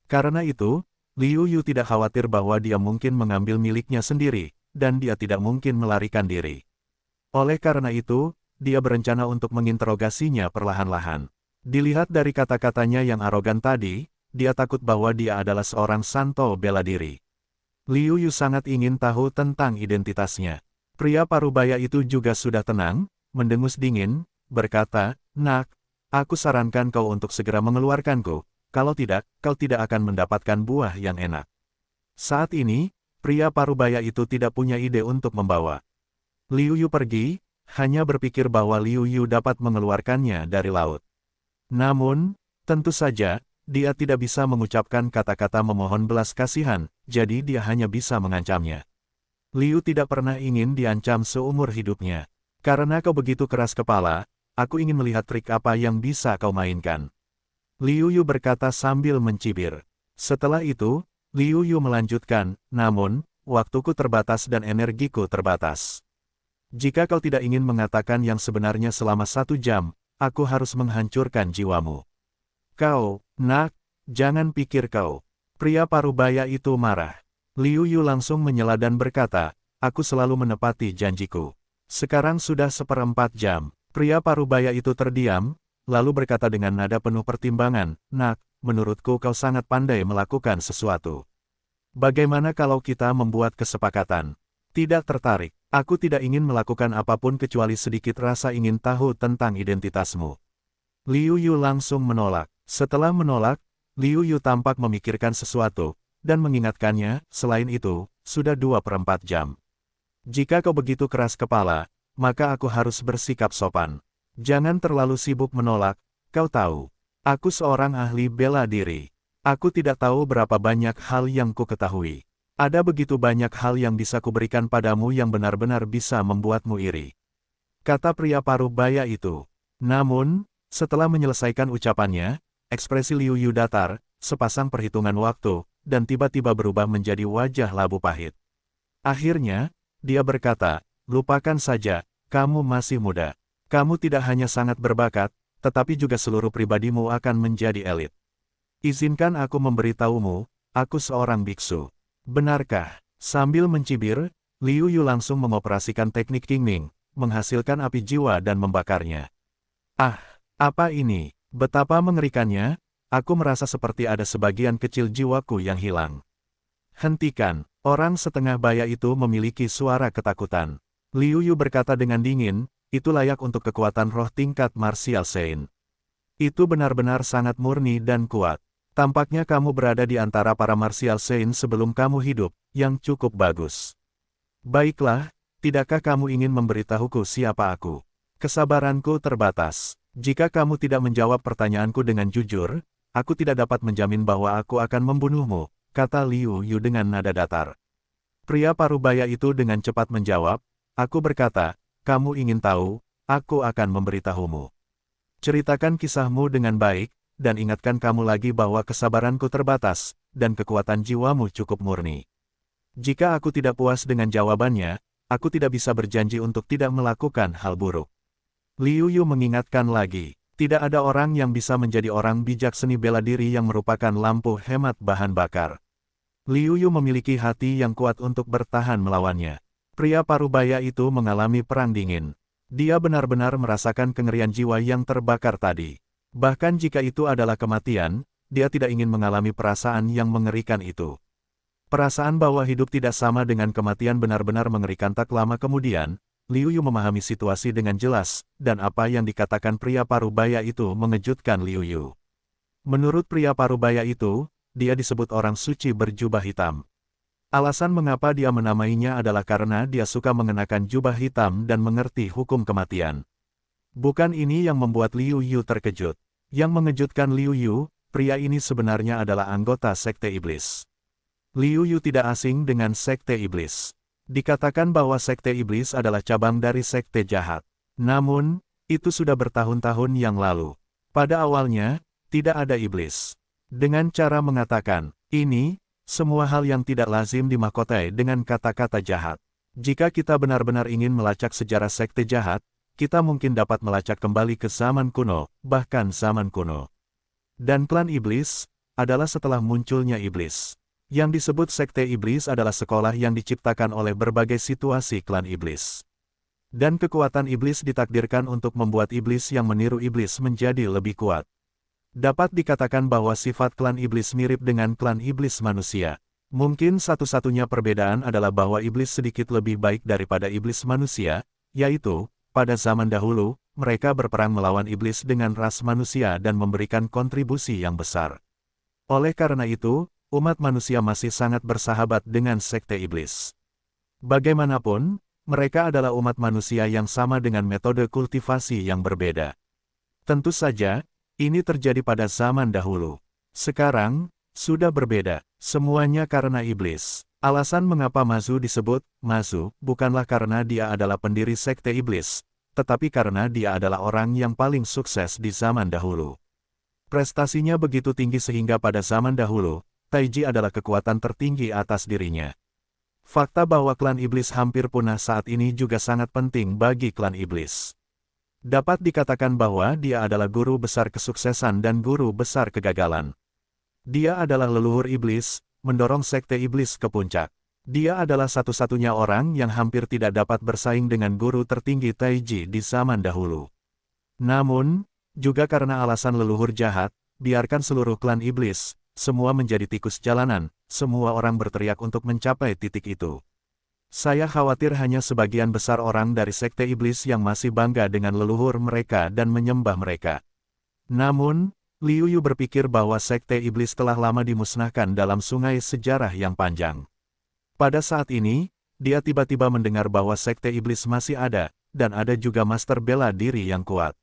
Karena itu, Liu Yu tidak khawatir bahwa dia mungkin mengambil miliknya sendiri, dan dia tidak mungkin melarikan diri. Oleh karena itu, dia berencana untuk menginterogasinya perlahan-lahan. Dilihat dari kata-katanya yang arogan tadi, dia takut bahwa dia adalah seorang santo bela diri. Liu Yu sangat ingin tahu tentang identitasnya. Pria parubaya itu juga sudah tenang, mendengus dingin, berkata, "Nak, aku sarankan kau untuk segera mengeluarkanku, kalau tidak, kau tidak akan mendapatkan buah yang enak." Saat ini, pria parubaya itu tidak punya ide untuk membawa Liu Yu pergi, hanya berpikir bahwa Liu Yu dapat mengeluarkannya dari laut. Namun, tentu saja, dia tidak bisa mengucapkan kata-kata memohon belas kasihan, jadi dia hanya bisa mengancamnya. Liu tidak pernah ingin diancam seumur hidupnya. Karena kau begitu keras kepala, aku ingin melihat trik apa yang bisa kau mainkan. Liu Yu berkata sambil mencibir. Setelah itu, Liu Yu melanjutkan, namun, waktuku terbatas dan energiku terbatas. Jika kau tidak ingin mengatakan yang sebenarnya selama 1 jam, aku harus menghancurkan jiwamu. Kau, nak, jangan pikir kau. Pria parubaya itu marah. Liu Yu langsung menyela dan berkata, aku selalu menepati janjiku. Sekarang sudah 1/4 jam. Pria parubaya itu terdiam, lalu berkata dengan nada penuh pertimbangan, nak, menurutku kau sangat pandai melakukan sesuatu. Bagaimana kalau kita membuat kesepakatan? Tidak tertarik. Aku tidak ingin melakukan apapun kecuali sedikit rasa ingin tahu tentang identitasmu. Liu Yu langsung menolak. Setelah menolak, Liu Yu tampak memikirkan sesuatu, dan mengingatkannya, selain itu, sudah 2/4 jam. Jika kau begitu keras kepala, maka aku harus bersikap sopan. Jangan terlalu sibuk menolak, kau tahu. Aku seorang ahli bela diri. Aku tidak tahu berapa banyak hal yang ku ketahui. Ada begitu banyak hal yang bisa kuberikan padamu yang benar-benar bisa membuatmu iri. Kata pria parubaya itu. Namun, setelah menyelesaikan ucapannya, ekspresi Liu Yu datar, sepasang perhitungan waktu, dan tiba-tiba berubah menjadi wajah labu pahit. Akhirnya, dia berkata, lupakan saja, kamu masih muda. Kamu tidak hanya sangat berbakat, tetapi juga seluruh pribadimu akan menjadi elit. Izinkan aku memberitahumu, aku seorang biksu. Benarkah? Sambil mencibir, Liu Yu langsung mengoperasikan teknik Qingming, menghasilkan api jiwa dan membakarnya. Ah, apa ini? Betapa mengerikannya, aku merasa seperti ada sebagian kecil jiwaku yang hilang. Hentikan, orang setengah baya itu memiliki suara ketakutan. Liu Yu berkata dengan dingin, itu layak untuk kekuatan roh tingkat Martial Saint. Itu benar-benar sangat murni dan kuat. Tampaknya kamu berada di antara para Martial Saint sebelum kamu hidup, yang cukup bagus. Baiklah, tidakkah kamu ingin memberitahuku siapa aku? Kesabaranku terbatas. Jika kamu tidak menjawab pertanyaanku dengan jujur, aku tidak dapat menjamin bahwa aku akan membunuhmu, kata Liu Yu dengan nada datar. Pria parubaya itu dengan cepat menjawab, aku berkata, kamu ingin tahu, aku akan memberitahumu. Ceritakan kisahmu dengan baik, dan ingatkan kamu lagi bahwa kesabaranku terbatas, dan kekuatan jiwamu cukup murni. Jika aku tidak puas dengan jawabannya, aku tidak bisa berjanji untuk tidak melakukan hal buruk. Liu Yu mengingatkan lagi, tidak ada orang yang bisa menjadi orang bijak seni bela diri yang merupakan lampu hemat bahan bakar. Liu Yu memiliki hati yang kuat untuk bertahan melawannya. Pria parubaya itu mengalami perang dingin. Dia benar-benar merasakan kengerian jiwa yang terbakar tadi. Bahkan jika itu adalah kematian, dia tidak ingin mengalami perasaan yang mengerikan itu. Perasaan bahwa hidup tidak sama dengan kematian benar-benar mengerikan tak lama kemudian, Liu Yu memahami situasi dengan jelas, dan apa yang dikatakan pria parubaya itu mengejutkan Liu Yu. Menurut pria parubaya itu, dia disebut orang suci berjubah hitam. Alasan mengapa dia menamainya adalah karena dia suka mengenakan jubah hitam dan mengerti hukum kematian. Bukan ini yang membuat Liu Yu terkejut. Yang mengejutkan Liu Yu, pria ini sebenarnya adalah anggota Sekte Iblis. Liu Yu tidak asing dengan Sekte Iblis. Dikatakan bahwa Sekte Iblis adalah cabang dari Sekte Jahat. Namun, itu sudah bertahun-tahun yang lalu. Pada awalnya, tidak ada iblis. Dengan cara mengatakan, ini, semua hal yang tidak lazim dimahkotai dengan kata-kata jahat. Jika kita benar-benar ingin melacak sejarah Sekte Jahat, kita mungkin dapat melacak kembali ke zaman kuno, bahkan zaman kuno. Dan klan iblis, adalah setelah munculnya iblis. Yang disebut Sekte Iblis adalah sekolah yang diciptakan oleh berbagai situasi klan iblis. Dan kekuatan iblis ditakdirkan untuk membuat iblis yang meniru iblis menjadi lebih kuat. Dapat dikatakan bahwa sifat klan iblis mirip dengan klan iblis manusia. Mungkin satu-satunya perbedaan adalah bahwa iblis sedikit lebih baik daripada iblis manusia, yaitu, pada zaman dahulu, mereka berperang melawan iblis dengan ras manusia dan memberikan kontribusi yang besar. Oleh karena itu, umat manusia masih sangat bersahabat dengan Sekte Iblis. Bagaimanapun, mereka adalah umat manusia yang sama dengan metode kultivasi yang berbeda. Tentu saja, ini terjadi pada zaman dahulu. Sekarang, sudah berbeda, semuanya karena iblis. Alasan mengapa Mazu disebut Mazu bukanlah karena dia adalah pendiri Sekte Iblis, tetapi karena dia adalah orang yang paling sukses di zaman dahulu. Prestasinya begitu tinggi sehingga pada zaman dahulu, Taiji adalah kekuatan tertinggi atas dirinya. Fakta bahwa klan iblis hampir punah saat ini juga sangat penting bagi klan iblis. Dapat dikatakan bahwa dia adalah guru besar kesuksesan dan guru besar kegagalan. Dia adalah leluhur iblis, mendorong Sekte Iblis ke puncak. Dia adalah satu-satunya orang yang hampir tidak dapat bersaing dengan guru tertinggi Taiji di zaman dahulu. Namun, juga karena alasan leluhur jahat, biarkan seluruh klan iblis, semua menjadi tikus jalanan, semua orang berteriak untuk mencapai titik itu. Saya khawatir hanya sebagian besar orang dari Sekte Iblis yang masih bangga dengan leluhur mereka dan menyembah mereka. Namun, Liu Yu berpikir bahwa Sekte Iblis telah lama dimusnahkan dalam sungai sejarah yang panjang. Pada saat ini, dia tiba-tiba mendengar bahwa Sekte Iblis masih ada, dan ada juga master bela diri yang kuat.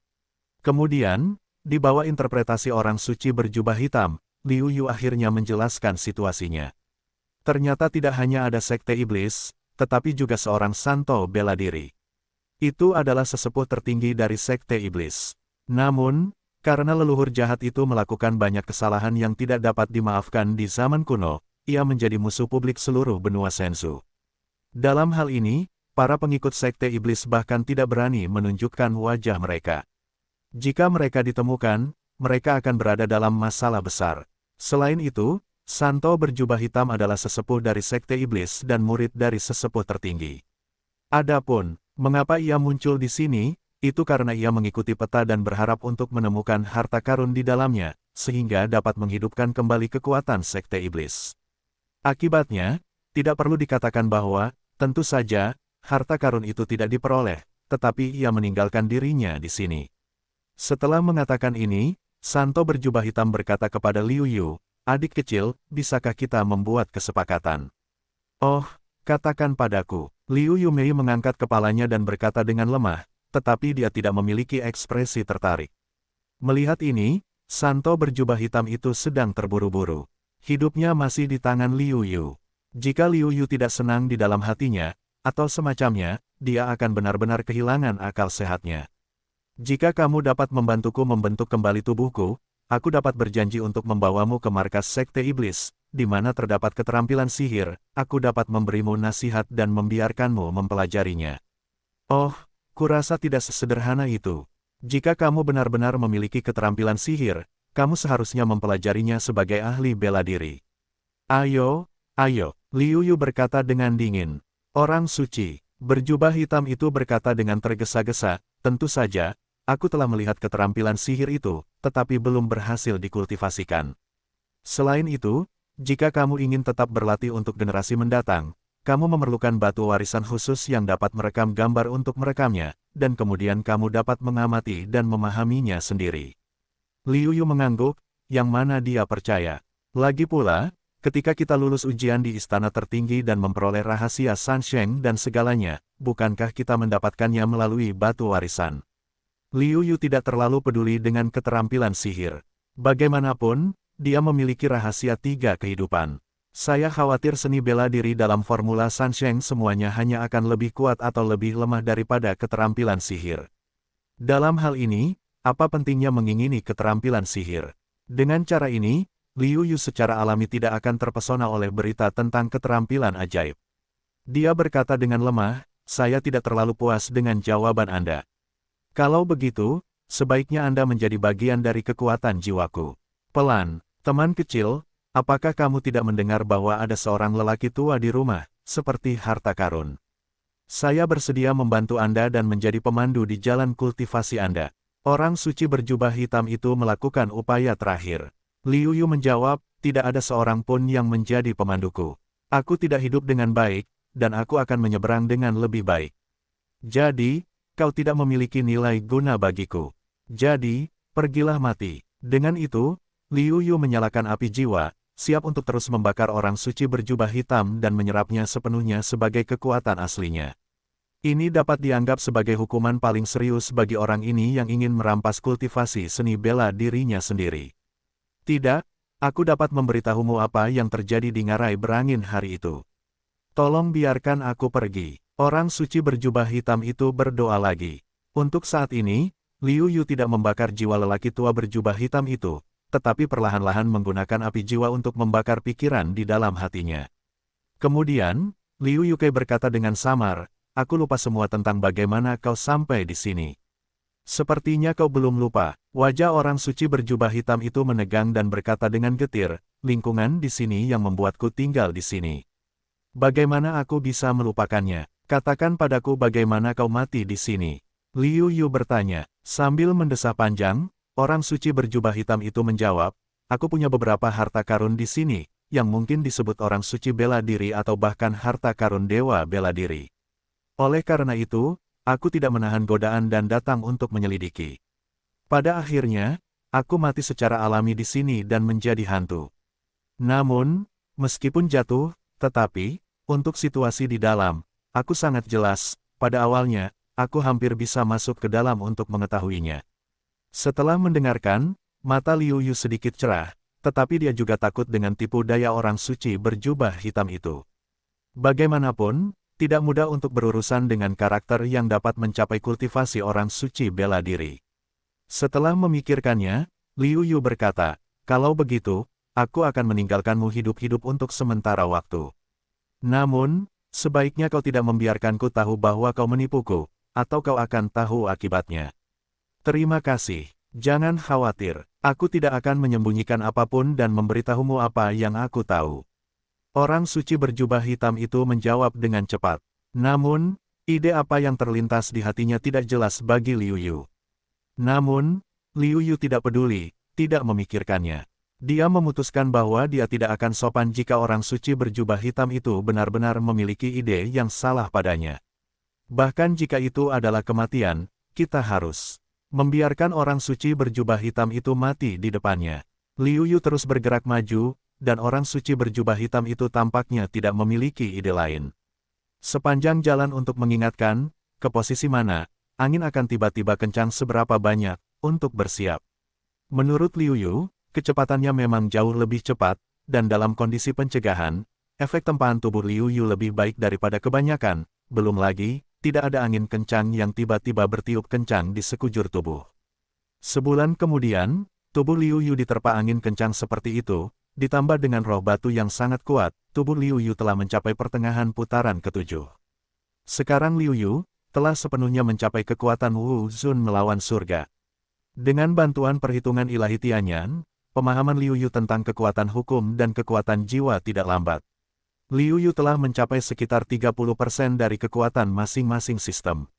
Kemudian, di bawah interpretasi orang suci berjubah hitam, Liu Yu akhirnya menjelaskan situasinya. Ternyata tidak hanya ada Sekte Iblis, tetapi juga seorang santo bela diri. Itu adalah sesepuh tertinggi dari Sekte Iblis. Namun, karena leluhur jahat itu melakukan banyak kesalahan yang tidak dapat dimaafkan di zaman kuno, ia menjadi musuh publik seluruh benua Sensu. Dalam hal ini, para pengikut Sekte Iblis bahkan tidak berani menunjukkan wajah mereka. Jika mereka ditemukan, mereka akan berada dalam masalah besar. Selain itu, Santo berjubah hitam adalah sesepuh dari Sekte Iblis dan murid dari sesepuh tertinggi. Adapun, mengapa ia muncul di sini, itu karena ia mengikuti peta dan berharap untuk menemukan harta karun di dalamnya, sehingga dapat menghidupkan kembali kekuatan Sekte Iblis. Akibatnya, tidak perlu dikatakan bahwa, tentu saja, harta karun itu tidak diperoleh, tetapi ia meninggalkan dirinya di sini. Setelah mengatakan ini, Santo berjubah hitam berkata kepada Liu Yu, "Adik kecil, bisakah kita membuat kesepakatan?" "Oh, katakan padaku." Liu Yu Mei mengangkat kepalanya dan berkata dengan lemah, tetapi dia tidak memiliki ekspresi tertarik. Melihat ini, Santo berjubah hitam itu sedang terburu-buru. Hidupnya masih di tangan Liu Yu. Jika Liu Yu tidak senang di dalam hatinya, atau semacamnya, dia akan benar-benar kehilangan akal sehatnya. "Jika kamu dapat membantuku membentuk kembali tubuhku, aku dapat berjanji untuk membawamu ke markas Sekte Iblis, di mana terdapat keterampilan sihir, aku dapat memberimu nasihat dan membiarkanmu mempelajarinya." "Oh, kurasa tidak sesederhana itu. Jika kamu benar-benar memiliki keterampilan sihir, kamu seharusnya mempelajarinya sebagai ahli bela diri." "Ayo, ayo," Liu Yu berkata dengan dingin. Orang suci berjubah hitam itu berkata dengan tergesa-gesa, "Tentu saja, aku telah melihat keterampilan sihir itu, tetapi belum berhasil dikultivasikan. Selain itu, jika kamu ingin tetap berlatih untuk generasi mendatang, kamu memerlukan batu warisan khusus yang dapat merekam gambar untuk merekamnya, dan kemudian kamu dapat mengamati dan memahaminya sendiri. Liu Yu mengangguk, yang mana dia percaya. Lagi pula, ketika kita lulus ujian di istana tertinggi dan memperoleh rahasia Sansheng dan segalanya, bukankah kita mendapatkannya melalui batu warisan? Liu Yu tidak terlalu peduli dengan keterampilan sihir. Bagaimanapun, dia memiliki rahasia 3 kehidupan. Saya khawatir seni bela diri dalam formula Sansheng semuanya hanya akan lebih kuat atau lebih lemah daripada keterampilan sihir. Dalam hal ini, apa pentingnya mengingini keterampilan sihir? Dengan cara ini, Liu Yu secara alami tidak akan terpesona oleh berita tentang keterampilan ajaib. Dia berkata dengan lemah, saya tidak terlalu puas dengan jawaban Anda. Kalau begitu, sebaiknya Anda menjadi bagian dari kekuatan jiwaku. Pelan, teman kecil, apakah kamu tidak mendengar bahwa ada seorang lelaki tua di rumah, seperti harta karun? Saya bersedia membantu Anda dan menjadi pemandu di jalan kultivasi Anda. Orang suci berjubah hitam itu melakukan upaya terakhir. Liu Yu menjawab, tidak ada seorang pun yang menjadi pemanduku. Aku tidak hidup dengan baik, dan aku akan menyeberang dengan lebih baik. Jadi, kau tidak memiliki nilai guna bagiku. Jadi, pergilah mati. Dengan itu, Liu Yu menyalakan api jiwa, siap untuk terus membakar orang suci berjubah hitam dan menyerapnya sepenuhnya sebagai kekuatan aslinya. Ini dapat dianggap sebagai hukuman paling serius bagi orang ini yang ingin merampas kultivasi seni bela dirinya sendiri. Tidak, aku dapat memberitahumu apa yang terjadi di ngarai berangin hari itu. Tolong biarkan aku pergi. Orang suci berjubah hitam itu berdoa lagi. Untuk saat ini, Liu Yu tidak membakar jiwa lelaki tua berjubah hitam itu, tetapi perlahan-lahan menggunakan api jiwa untuk membakar pikiran di dalam hatinya. Kemudian, Liu Yuke berkata dengan samar, aku lupa semua tentang bagaimana kau sampai di sini. Sepertinya kau belum lupa. Wajah orang suci berjubah hitam itu menegang dan berkata dengan getir, lingkungan di sini yang membuatku tinggal di sini. Bagaimana aku bisa melupakannya? Katakan padaku bagaimana kau mati di sini. Liu Yu bertanya, sambil mendesah panjang, orang suci berjubah hitam itu menjawab, aku punya beberapa harta karun di sini, yang mungkin disebut orang suci bela diri atau bahkan harta karun dewa bela diri. Oleh karena itu, aku tidak menahan godaan dan datang untuk menyelidiki. Pada akhirnya, aku mati secara alami di sini dan menjadi hantu. Namun, meskipun jatuh, tetapi, untuk situasi di dalam, aku sangat jelas, pada awalnya, aku hampir bisa masuk ke dalam untuk mengetahuinya. Setelah mendengarkan, mata Liu Yu sedikit cerah, tetapi dia juga takut dengan tipu daya orang suci berjubah hitam itu. Bagaimanapun, tidak mudah untuk berurusan dengan karakter yang dapat mencapai kultivasi orang suci bela diri. Setelah memikirkannya, Liu Yu berkata, kalau begitu, aku akan meninggalkanmu hidup-hidup untuk sementara waktu. Namun, sebaiknya kau tidak membiarkanku tahu bahwa kau menipuku, atau kau akan tahu akibatnya. Terima kasih. Jangan khawatir, aku tidak akan menyembunyikan apapun dan memberitahumu apa yang aku tahu. Orang suci berjubah hitam itu menjawab dengan cepat. Namun, ide apa yang terlintas di hatinya tidak jelas bagi Liu Yu. Namun, Liu Yu tidak peduli, tidak memikirkannya. Dia memutuskan bahwa dia tidak akan sopan jika orang suci berjubah hitam itu benar-benar memiliki ide yang salah padanya. Bahkan jika itu adalah kematian, kita harus membiarkan orang suci berjubah hitam itu mati di depannya. Liu Yu terus bergerak maju, dan orang suci berjubah hitam itu tampaknya tidak memiliki ide lain. Sepanjang jalan untuk mengingatkan, ke posisi mana, angin akan tiba-tiba kencang seberapa banyak, untuk bersiap. Menurut Liu Yu, kecepatannya memang jauh lebih cepat, dan dalam kondisi pencegahan, efek tempahan tubuh Liu Yu lebih baik daripada kebanyakan, belum lagi, tidak ada angin kencang yang tiba-tiba bertiup kencang di sekujur tubuh. Sebulan kemudian, tubuh Liu Yu diterpa angin kencang seperti itu, ditambah dengan roh batu yang sangat kuat, tubuh Liu Yu telah mencapai pertengahan putaran ke-7. Sekarang Liu Yu telah sepenuhnya mencapai kekuatan Wu Zun melawan surga. Dengan bantuan perhitungan ilahi Tianyan, pemahaman Liu Yu tentang kekuatan hukum dan kekuatan jiwa tidak lambat. Liu Yu telah mencapai sekitar 30% dari kekuatan masing-masing sistem.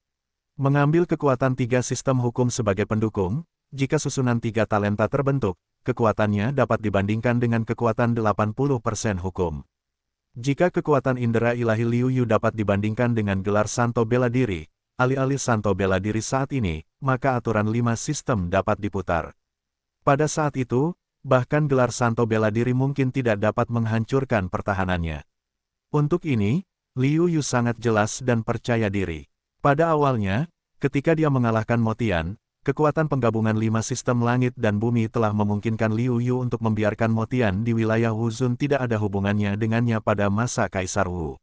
Mengambil kekuatan 3 sistem hukum sebagai pendukung, jika susunan 3 talenta terbentuk, kekuatannya dapat dibandingkan dengan kekuatan 80% hukum. Jika kekuatan indera ilahi Liu Yu dapat dibandingkan dengan gelar Santo Bela Diri, alih-alih Santo Bela Diri saat ini, maka aturan 5 sistem dapat diputar. Pada saat itu, bahkan gelar Santo Bela Diri mungkin tidak dapat menghancurkan pertahanannya. Untuk ini, Liu Yu sangat jelas dan percaya diri. Pada awalnya, ketika dia mengalahkan Mo Tian, kekuatan penggabungan 5 sistem langit dan bumi telah memungkinkan Liu Yu untuk membiarkan Mo Tian di wilayah Wuzun tidak ada hubungannya dengannya pada masa Kaisar Wu.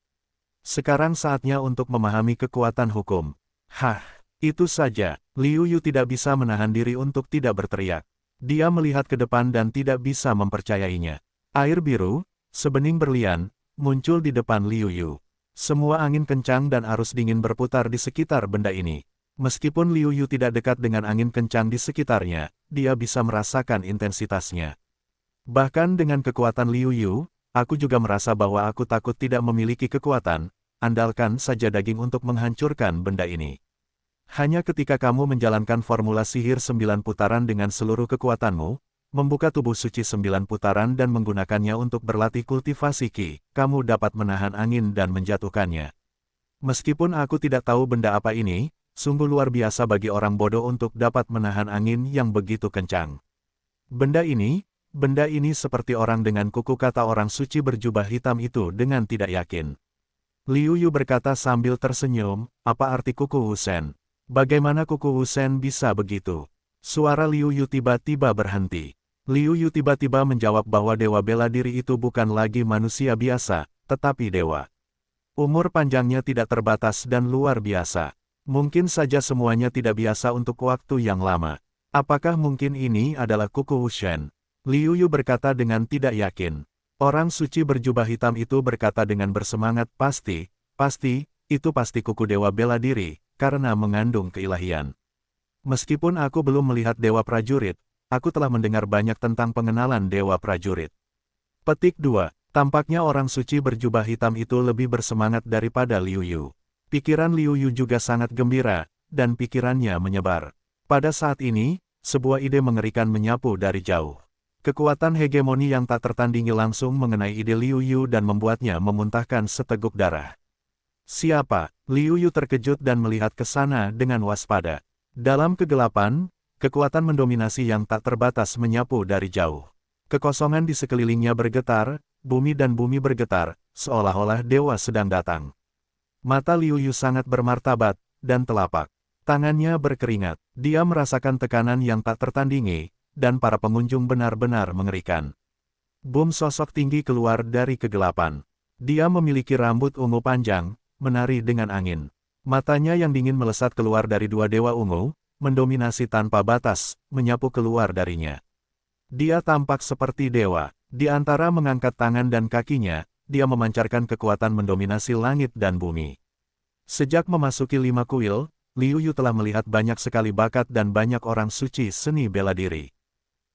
Sekarang saatnya untuk memahami kekuatan hukum. Hah, itu saja. Liu Yu tidak bisa menahan diri untuk tidak berteriak. Dia melihat ke depan dan tidak bisa mempercayainya. Air biru, sebening berlian, muncul di depan Liu Yu. Semua angin kencang dan arus dingin berputar di sekitar benda ini. Meskipun Liu Yu tidak dekat dengan angin kencang di sekitarnya, dia bisa merasakan intensitasnya. Bahkan dengan kekuatan Liu Yu, aku juga merasa bahwa aku takut tidak memiliki kekuatan, andalkan saja daging untuk menghancurkan benda ini. Hanya ketika kamu menjalankan formula sihir 9 putaran dengan seluruh kekuatanmu, membuka tubuh suci 9 putaran dan menggunakannya untuk berlatih kultivasi Qi, kamu dapat menahan angin dan menjatuhkannya. Meskipun aku tidak tahu benda apa ini, sungguh luar biasa bagi orang bodoh untuk dapat menahan angin yang begitu kencang. Benda ini seperti orang dengan kuku, kata orang suci berjubah hitam itu dengan tidak yakin. Liu Yu berkata sambil tersenyum, apa arti kuku Wusen? Bagaimana kuku Wusen bisa begitu? Suara Liu Yu tiba-tiba berhenti. Liu Yu tiba-tiba menjawab bahwa dewa bela diri itu bukan lagi manusia biasa, tetapi dewa. Umur panjangnya tidak terbatas dan luar biasa. Mungkin saja semuanya tidak biasa untuk waktu yang lama. Apakah mungkin ini adalah kuku Wusen? Liu Yu berkata dengan tidak yakin. Orang suci berjubah hitam itu berkata dengan bersemangat, pasti, itu pasti kuku dewa bela diri, karena mengandung keilahian. Meskipun aku belum melihat dewa prajurit, aku telah mendengar banyak tentang pengenalan dewa prajurit. Petik 2. Tampaknya orang suci berjubah hitam itu lebih bersemangat daripada Liu Yu. Pikiran Liu Yu juga sangat gembira, dan pikirannya menyebar. Pada saat ini, sebuah ide mengerikan menyapu dari jauh. Kekuatan hegemoni yang tak tertandingi langsung mengenai ide Liu Yu dan membuatnya memuntahkan seteguk darah. Siapa? Liu Yu terkejut dan melihat ke sana dengan waspada. Dalam kegelapan, kekuatan mendominasi yang tak terbatas menyapu dari jauh. Kekosongan di sekelilingnya bergetar, bumi dan bumi bergetar, seolah-olah dewa sedang datang. Mata Liu Yu sangat bermartabat, dan telapak tangannya berkeringat. Dia merasakan tekanan yang tak tertandingi, dan para pengunjung benar-benar mengerikan. Boom, sosok tinggi keluar dari kegelapan. Dia memiliki rambut ungu panjang, menari dengan angin. Matanya yang dingin melesat keluar dari dua dewa ungu, mendominasi tanpa batas, menyapu keluar darinya. Dia tampak seperti dewa. Di antara mengangkat tangan dan kakinya, dia memancarkan kekuatan mendominasi langit dan bumi. Sejak memasuki 5 kuil, Liu Yu telah melihat banyak sekali bakat dan banyak orang suci seni bela diri.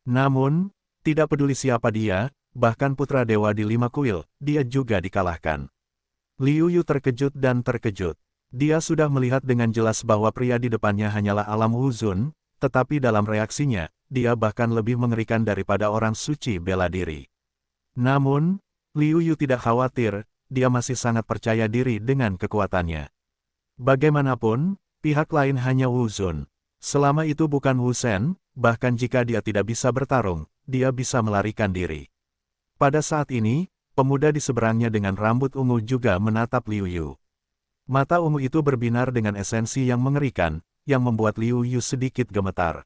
Namun, tidak peduli siapa dia, bahkan putra dewa di 5 kuil, dia juga dikalahkan. Liu Yu terkejut dan terkejut. Dia sudah melihat dengan jelas bahwa pria di depannya hanyalah alam Wuzun, tetapi dalam reaksinya, dia bahkan lebih mengerikan daripada orang suci bela diri. Namun, Liu Yu tidak khawatir, dia masih sangat percaya diri dengan kekuatannya. Bagaimanapun, pihak lain hanya Wuzun. Selama itu bukan Wusen, bahkan jika dia tidak bisa bertarung, dia bisa melarikan diri. Pada saat ini, pemuda di seberangnya dengan rambut ungu juga menatap Liu Yu. Mata ungu itu berbinar dengan esensi yang mengerikan, yang membuat Liu Yu sedikit gemetar.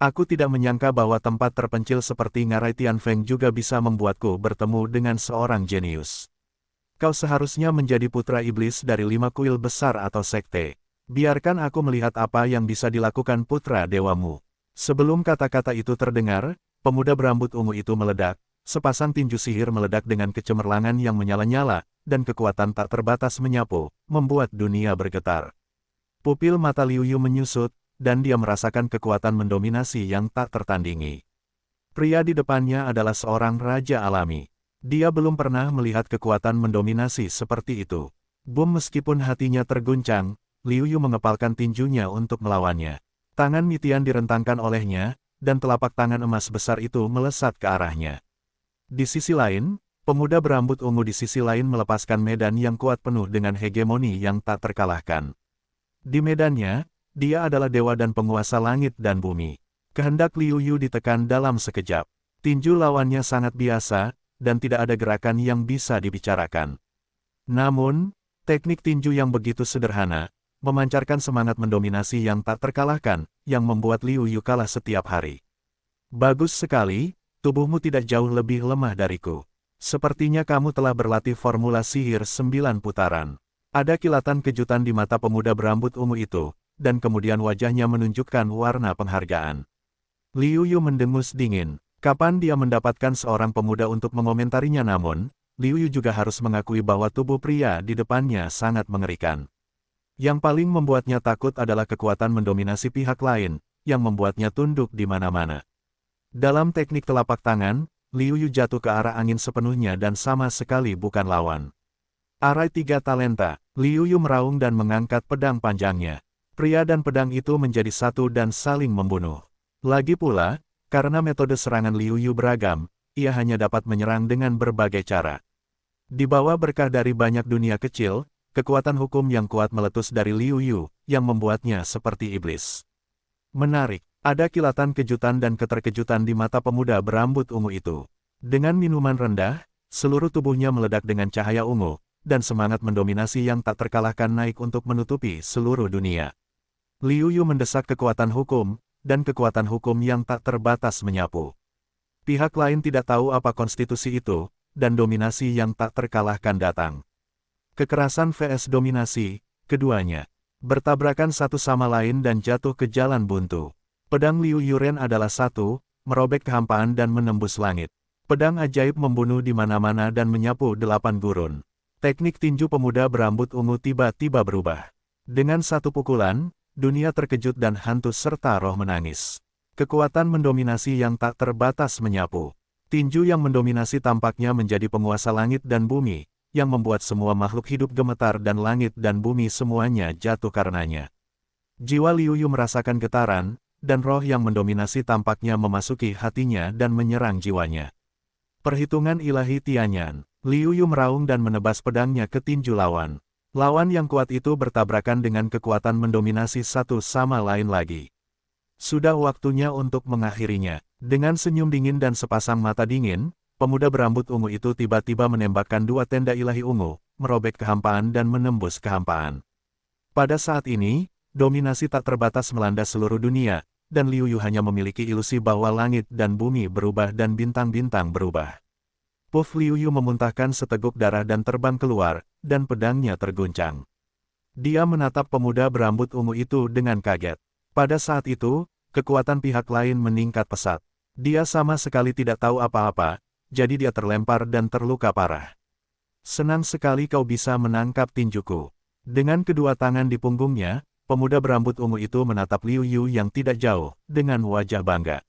Aku tidak menyangka bahwa tempat terpencil seperti Ngarai Tianfeng juga bisa membuatku bertemu dengan seorang jenius. Kau seharusnya menjadi putra iblis dari 5 kuil besar atau sekte. Biarkan aku melihat apa yang bisa dilakukan putra dewamu. Sebelum kata-kata itu terdengar, pemuda berambut ungu itu meledak, sepasang tinju sihir meledak dengan kecemerlangan yang menyala-nyala, dan kekuatan tak terbatas menyapu, membuat dunia bergetar. Pupil mata Liu Yu menyusut, dan dia merasakan kekuatan mendominasi yang tak tertandingi. Pria di depannya adalah seorang raja alami. Dia belum pernah melihat kekuatan mendominasi seperti itu. Boom, meskipun hatinya terguncang, Liu Yu mengepalkan tinjunya untuk melawannya. Tangan Mitian direntangkan olehnya, dan telapak tangan emas besar itu melesat ke arahnya. Di sisi lain, Pemuda berambut ungu di sisi lain melepaskan medan yang kuat penuh dengan hegemoni yang tak terkalahkan. Di medannya, dia adalah dewa dan penguasa langit dan bumi. Kehendak Liu Yu ditekan dalam sekejap. Tinju lawannya sangat biasa, dan tidak ada gerakan yang bisa dibicarakan. Namun, teknik tinju yang begitu sederhana, memancarkan semangat mendominasi yang tak terkalahkan, yang membuat Liu Yu kalah setiap hari. Bagus sekali, tubuhmu tidak jauh lebih lemah dariku. Sepertinya kamu telah berlatih formula sihir 9 putaran. Ada kilatan kejutan di mata pemuda berambut ungu itu, dan kemudian wajahnya menunjukkan warna penghargaan. Liu Yu mendengus dingin. Kapan dia mendapatkan seorang pemuda untuk mengomentarinya, namun, Liu Yu juga harus mengakui bahwa tubuh pria di depannya sangat mengerikan. Yang paling membuatnya takut adalah kekuatan mendominasi pihak lain, yang membuatnya tunduk di mana-mana. Dalam teknik telapak tangan, Liu Yu jatuh ke arah angin sepenuhnya dan sama sekali bukan lawan. Arai 3 talenta, Liu Yu meraung dan mengangkat pedang panjangnya. Pria dan pedang itu menjadi satu dan saling membunuh. Lagi pula, karena metode serangan Liu Yu beragam, ia hanya dapat menyerang dengan berbagai cara. Di bawah berkah dari banyak dunia kecil, kekuatan hukum yang kuat meletus dari Liu Yu, yang membuatnya seperti iblis. Menarik, ada kilatan kejutan dan keterkejutan di mata pemuda berambut ungu itu. Dengan minuman rendah, seluruh tubuhnya meledak dengan cahaya ungu, dan semangat mendominasi yang tak terkalahkan naik untuk menutupi seluruh dunia. Liu Yu mendesak kekuatan hukum, dan kekuatan hukum yang tak terbatas menyapu. Pihak lain tidak tahu apa konstitusi itu, dan dominasi yang tak terkalahkan datang. Kekerasan vs dominasi, keduanya bertabrakan satu sama lain dan jatuh ke jalan buntu. Pedang Liu Yuren adalah satu, merobek kehampaan dan menembus langit. Pedang ajaib membunuh di mana-mana dan menyapu 8 gurun. Teknik tinju pemuda berambut ungu tiba-tiba berubah. Dengan satu pukulan, dunia terkejut dan hantu serta roh menangis. Kekuatan mendominasi yang tak terbatas menyapu. Tinju yang mendominasi tampaknya menjadi penguasa langit dan bumi, yang membuat semua makhluk hidup gemetar dan langit dan bumi semuanya jatuh karenanya. Jiwa Liu Yu merasakan getaran, dan roh yang mendominasi tampaknya memasuki hatinya dan menyerang jiwanya. Perhitungan ilahi Tianyan, Liu Yu meraung dan menebas pedangnya ke tinju lawan. Lawan yang kuat itu bertabrakan dengan kekuatan mendominasi satu sama lain lagi. Sudah waktunya untuk mengakhirinya. Dengan senyum dingin dan sepasang mata dingin, pemuda berambut ungu itu tiba-tiba menembakkan 2 tenda ilahi ungu, merobek kehampaan dan menembus kehampaan. Pada saat ini, dominasi tak terbatas melanda seluruh dunia, dan Liu Yu hanya memiliki ilusi bahwa langit dan bumi berubah dan bintang-bintang berubah. Puff Liu Yu memuntahkan seteguk darah dan terbang keluar, dan pedangnya terguncang. Dia menatap pemuda berambut ungu itu dengan kaget. Pada saat itu, kekuatan pihak lain meningkat pesat. Dia sama sekali tidak tahu apa-apa, jadi dia terlempar dan terluka parah. Senang sekali kau bisa menangkap tinjuku. Dengan kedua tangan di punggungnya, pemuda berambut ungu itu menatap Liu Yu yang tidak jauh, dengan wajah bangga.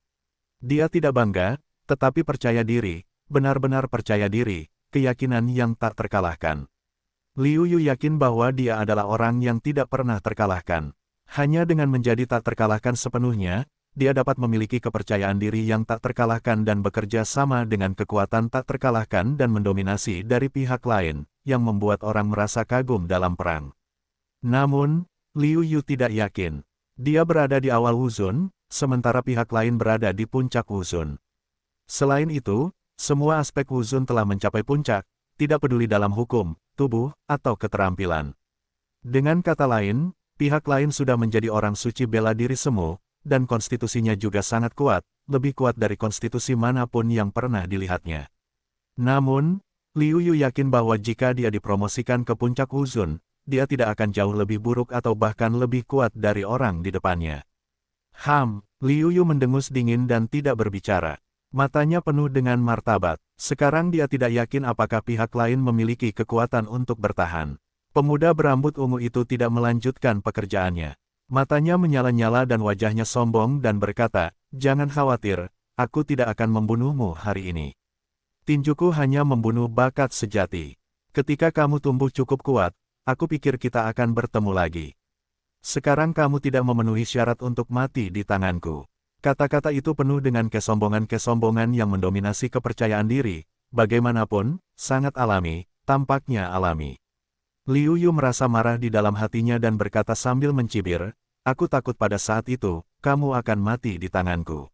Dia tidak bangga, tetapi percaya diri, benar-benar percaya diri, keyakinan yang tak terkalahkan. Liu Yu yakin bahwa dia adalah orang yang tidak pernah terkalahkan. Hanya dengan menjadi tak terkalahkan sepenuhnya, dia dapat memiliki kepercayaan diri yang tak terkalahkan dan bekerja sama dengan kekuatan tak terkalahkan dan mendominasi dari pihak lain, yang membuat orang merasa kagum dalam perang. Namun, Liu Yu tidak yakin. Dia berada di awal Wuzun, sementara pihak lain berada di puncak Wuzun. Selain itu, semua aspek Wuzun telah mencapai puncak, tidak peduli dalam hukum, tubuh, atau keterampilan. Dengan kata lain, pihak lain sudah menjadi orang suci bela diri semu, dan konstitusinya juga sangat kuat, lebih kuat dari konstitusi manapun yang pernah dilihatnya. Namun, Liu Yu yakin bahwa jika dia dipromosikan ke puncak Wuzun, dia tidak akan jauh lebih buruk atau bahkan lebih kuat dari orang di depannya. Liu Yu mendengus dingin dan tidak berbicara. Matanya penuh dengan martabat. Sekarang dia tidak yakin apakah pihak lain memiliki kekuatan untuk bertahan. Pemuda berambut ungu itu tidak melanjutkan pekerjaannya. Matanya menyala-nyala dan wajahnya sombong dan berkata, "Jangan khawatir, aku tidak akan membunuhmu hari ini. Tinjuku hanya membunuh bakat sejati. Ketika kamu tumbuh cukup kuat, aku pikir kita akan bertemu lagi. Sekarang kamu tidak memenuhi syarat untuk mati di tanganku." Kata-kata itu penuh dengan kesombongan-kesombongan yang mendominasi kepercayaan diri, bagaimanapun, sangat alami, tampaknya alami. Liu Yu merasa marah di dalam hatinya dan berkata sambil mencibir, aku takut pada saat itu, kamu akan mati di tanganku.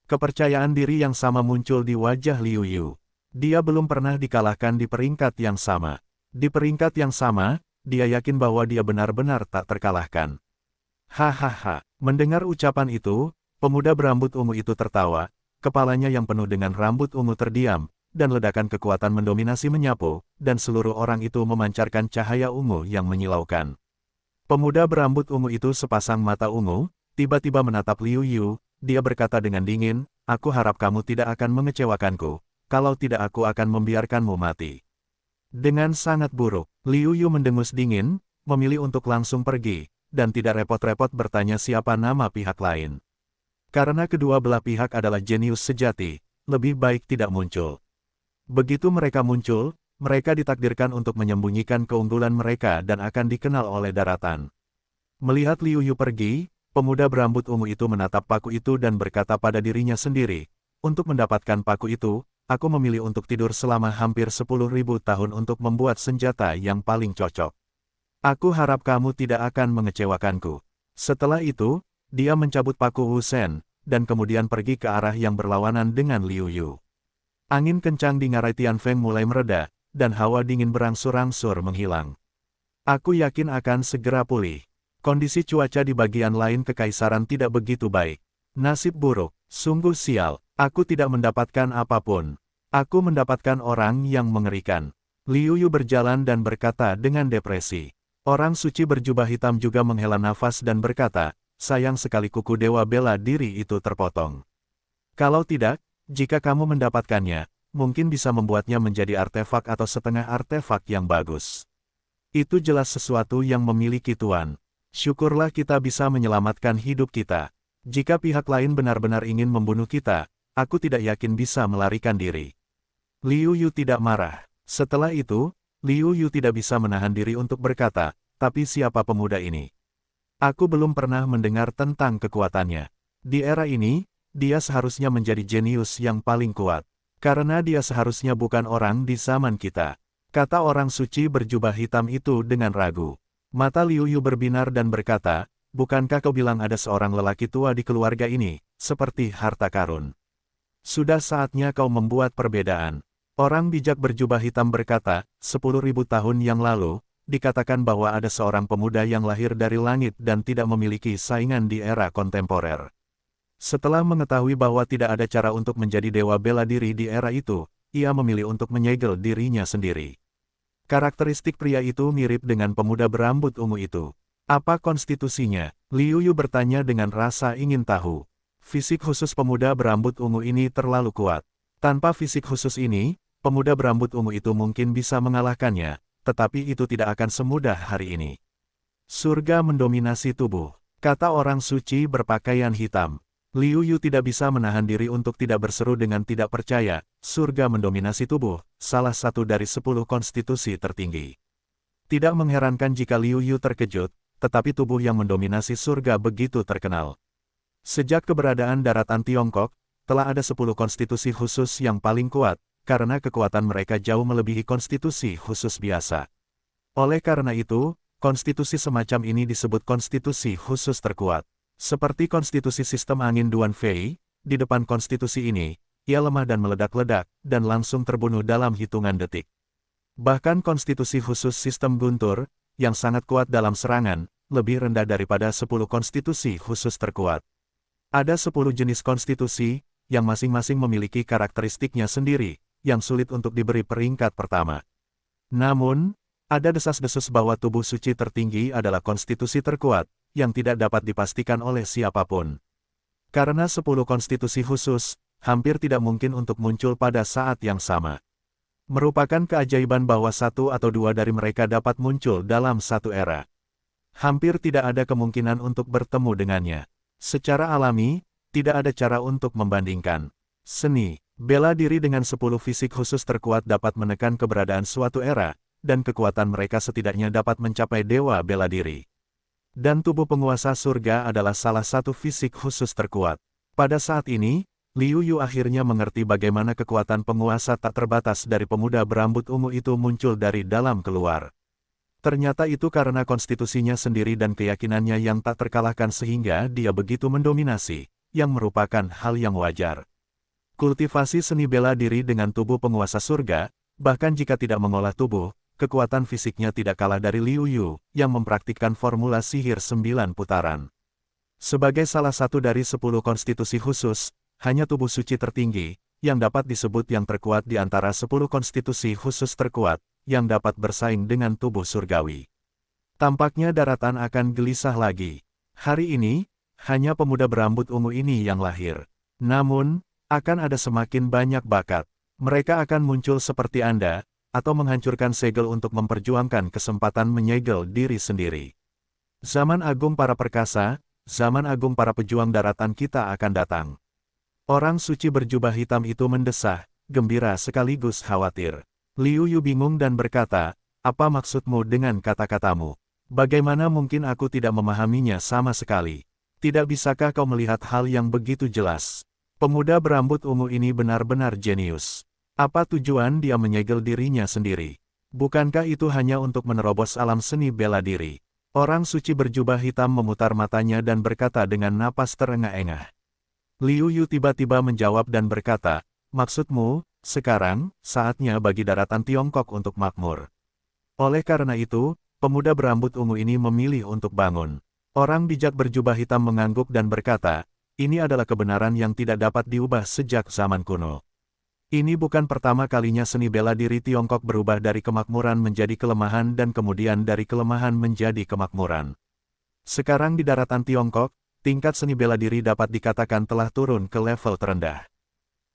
Kepercayaan diri yang sama muncul di wajah Liu Yu. Dia belum pernah dikalahkan di peringkat yang sama. Di peringkat yang sama, dia yakin bahwa dia benar-benar tak terkalahkan. Hahaha, mendengar ucapan itu, pemuda berambut ungu itu tertawa, kepalanya yang penuh dengan rambut ungu terdiam, dan ledakan kekuatan mendominasi menyapu, dan seluruh orang itu memancarkan cahaya ungu yang menyilaukan. Pemuda berambut ungu itu sepasang mata ungu, tiba-tiba menatap Liu Yu, dia berkata dengan dingin, aku harap kamu tidak akan mengecewakanku, kalau tidak aku akan membiarkanmu mati. Dengan sangat buruk, Liu Yu mendengus dingin, memilih untuk langsung pergi, dan tidak repot-repot bertanya siapa nama pihak lain. Karena kedua belah pihak adalah jenius sejati, lebih baik tidak muncul. Begitu mereka muncul, mereka ditakdirkan untuk menyembunyikan keunggulan mereka dan akan dikenal oleh daratan. Melihat Liu Yu pergi, pemuda berambut ungu itu menatap paku itu dan berkata pada dirinya sendiri, untuk mendapatkan paku itu, aku memilih untuk tidur selama hampir 10.000 tahun untuk membuat senjata yang paling cocok. Aku harap kamu tidak akan mengecewakanku. Setelah itu, dia mencabut paku Wu Shen, dan kemudian pergi ke arah yang berlawanan dengan Liu Yu. Angin kencang di ngarai Tianfeng mulai mereda, dan hawa dingin berangsur-angsur menghilang. Aku yakin akan segera pulih. Kondisi cuaca di bagian lain kekaisaran tidak begitu baik. Nasib buruk, sungguh sial, aku tidak mendapatkan apapun. Aku mendapatkan orang yang mengerikan. Liu Yu berjalan dan berkata dengan depresi. Orang suci berjubah hitam juga menghela nafas dan berkata, sayang sekali kuku dewa bela diri itu terpotong. Kalau tidak, jika kamu mendapatkannya, mungkin bisa membuatnya menjadi artefak atau setengah artefak yang bagus. Itu jelas sesuatu yang memiliki tuan. Syukurlah kita bisa menyelamatkan hidup kita. Jika pihak lain benar-benar ingin membunuh kita, aku tidak yakin bisa melarikan diri. Liu Yu tidak marah. Setelah itu, Liu Yu tidak bisa menahan diri untuk berkata, tapi siapa pemuda ini? Aku belum pernah mendengar tentang kekuatannya. Di era ini, dia seharusnya menjadi jenius yang paling kuat. Karena dia seharusnya bukan orang di zaman kita. Kata orang suci berjubah hitam itu dengan ragu. Mata Liu Yu berbinar dan berkata, bukankah kau bilang ada seorang lelaki tua di keluarga ini, seperti harta karun? Sudah saatnya kau membuat perbedaan. Orang bijak berjubah hitam berkata, 10.000 tahun yang lalu, dikatakan bahwa ada seorang pemuda yang lahir dari langit dan tidak memiliki saingan di era kontemporer. Setelah mengetahui bahwa tidak ada cara untuk menjadi dewa bela diri di era itu, ia memilih untuk menyegel dirinya sendiri. Karakteristik pria itu mirip dengan pemuda berambut ungu itu. Apa konstitusinya? Liu Yu bertanya dengan rasa ingin tahu. Fisik khusus pemuda berambut ungu ini terlalu kuat. Tanpa fisik khusus ini, pemuda berambut ungu itu mungkin bisa mengalahkannya, tetapi itu tidak akan semudah hari ini. Surga mendominasi tubuh, kata orang suci berpakaian hitam. Liu Yu tidak bisa menahan diri untuk tidak berseru dengan tidak percaya, surga mendominasi tubuh, salah satu dari 10 konstitusi tertinggi. Tidak mengherankan jika Liu Yu terkejut, tetapi tubuh yang mendominasi surga begitu terkenal. Sejak keberadaan daratan Tiongkok, telah ada 10 konstitusi khusus yang paling kuat, karena kekuatan mereka jauh melebihi konstitusi khusus biasa. Oleh karena itu, konstitusi semacam ini disebut konstitusi khusus terkuat. Seperti konstitusi sistem angin Duan Fei, di depan konstitusi ini, ia lemah dan meledak-ledak, dan langsung terbunuh dalam hitungan detik. Bahkan konstitusi khusus sistem guntur, yang sangat kuat dalam serangan, lebih rendah daripada 10 konstitusi khusus terkuat. Ada 10 jenis konstitusi, yang masing-masing memiliki karakteristiknya sendiri, yang sulit untuk diberi peringkat pertama. Namun, ada desas-desus bahwa tubuh suci tertinggi adalah konstitusi terkuat, yang tidak dapat dipastikan oleh siapapun. Karena 10 konstitusi khusus, hampir tidak mungkin untuk muncul pada saat yang sama. Merupakan keajaiban bahwa satu atau dua dari mereka dapat muncul dalam satu era. Hampir tidak ada kemungkinan untuk bertemu dengannya. Secara alami, tidak ada cara untuk membandingkan. Seni, bela diri dengan 10 fisik khusus terkuat dapat menekan keberadaan suatu era, dan kekuatan mereka setidaknya dapat mencapai dewa bela diri. Dan tubuh penguasa surga adalah salah satu fisik khusus terkuat. Pada saat ini, Liu Yu akhirnya mengerti bagaimana kekuatan penguasa tak terbatas dari pemuda berambut ungu itu muncul dari dalam keluar. Ternyata itu karena konstitusinya sendiri dan keyakinannya yang tak terkalahkan sehingga dia begitu mendominasi, yang merupakan hal yang wajar. Kultivasi seni bela diri dengan tubuh penguasa surga, bahkan jika tidak mengolah tubuh, kekuatan fisiknya tidak kalah dari Liu Yu, yang mempraktikkan formula sihir 9 putaran. Sebagai salah satu dari 10 konstitusi khusus, hanya tubuh suci tertinggi, yang dapat disebut yang terkuat di antara 10 konstitusi khusus terkuat, yang dapat bersaing dengan tubuh surgawi. Tampaknya daratan akan gelisah lagi. Hari ini, hanya pemuda berambut ungu ini yang lahir. Namun, akan ada semakin banyak bakat. Mereka akan muncul seperti Anda, atau menghancurkan segel untuk memperjuangkan kesempatan menyegel diri sendiri. Zaman agung para perkasa, zaman agung para pejuang daratan kita akan datang. Orang suci berjubah hitam itu mendesah, gembira sekaligus khawatir. Liu Yu bingung dan berkata, apa maksudmu dengan kata-katamu? Bagaimana mungkin aku tidak memahaminya sama sekali? Tidak bisakah kau melihat hal yang begitu jelas? Pemuda berambut ungu ini benar-benar jenius. Apa tujuan dia menyegel dirinya sendiri? Bukankah itu hanya untuk menerobos alam seni bela diri? Orang suci berjubah hitam memutar matanya dan berkata dengan napas terengah-engah. Liu Yu tiba-tiba menjawab dan berkata, maksudmu, sekarang, saatnya bagi daratan Tiongkok untuk makmur. Oleh karena itu, pemuda berambut ungu ini memilih untuk bangun. Orang bijak berjubah hitam mengangguk dan berkata, ini adalah kebenaran yang tidak dapat diubah sejak zaman kuno. Ini bukan pertama kalinya seni bela diri Tiongkok berubah dari kemakmuran menjadi kelemahan dan kemudian dari kelemahan menjadi kemakmuran. Sekarang di daratan Tiongkok, tingkat seni bela diri dapat dikatakan telah turun ke level terendah.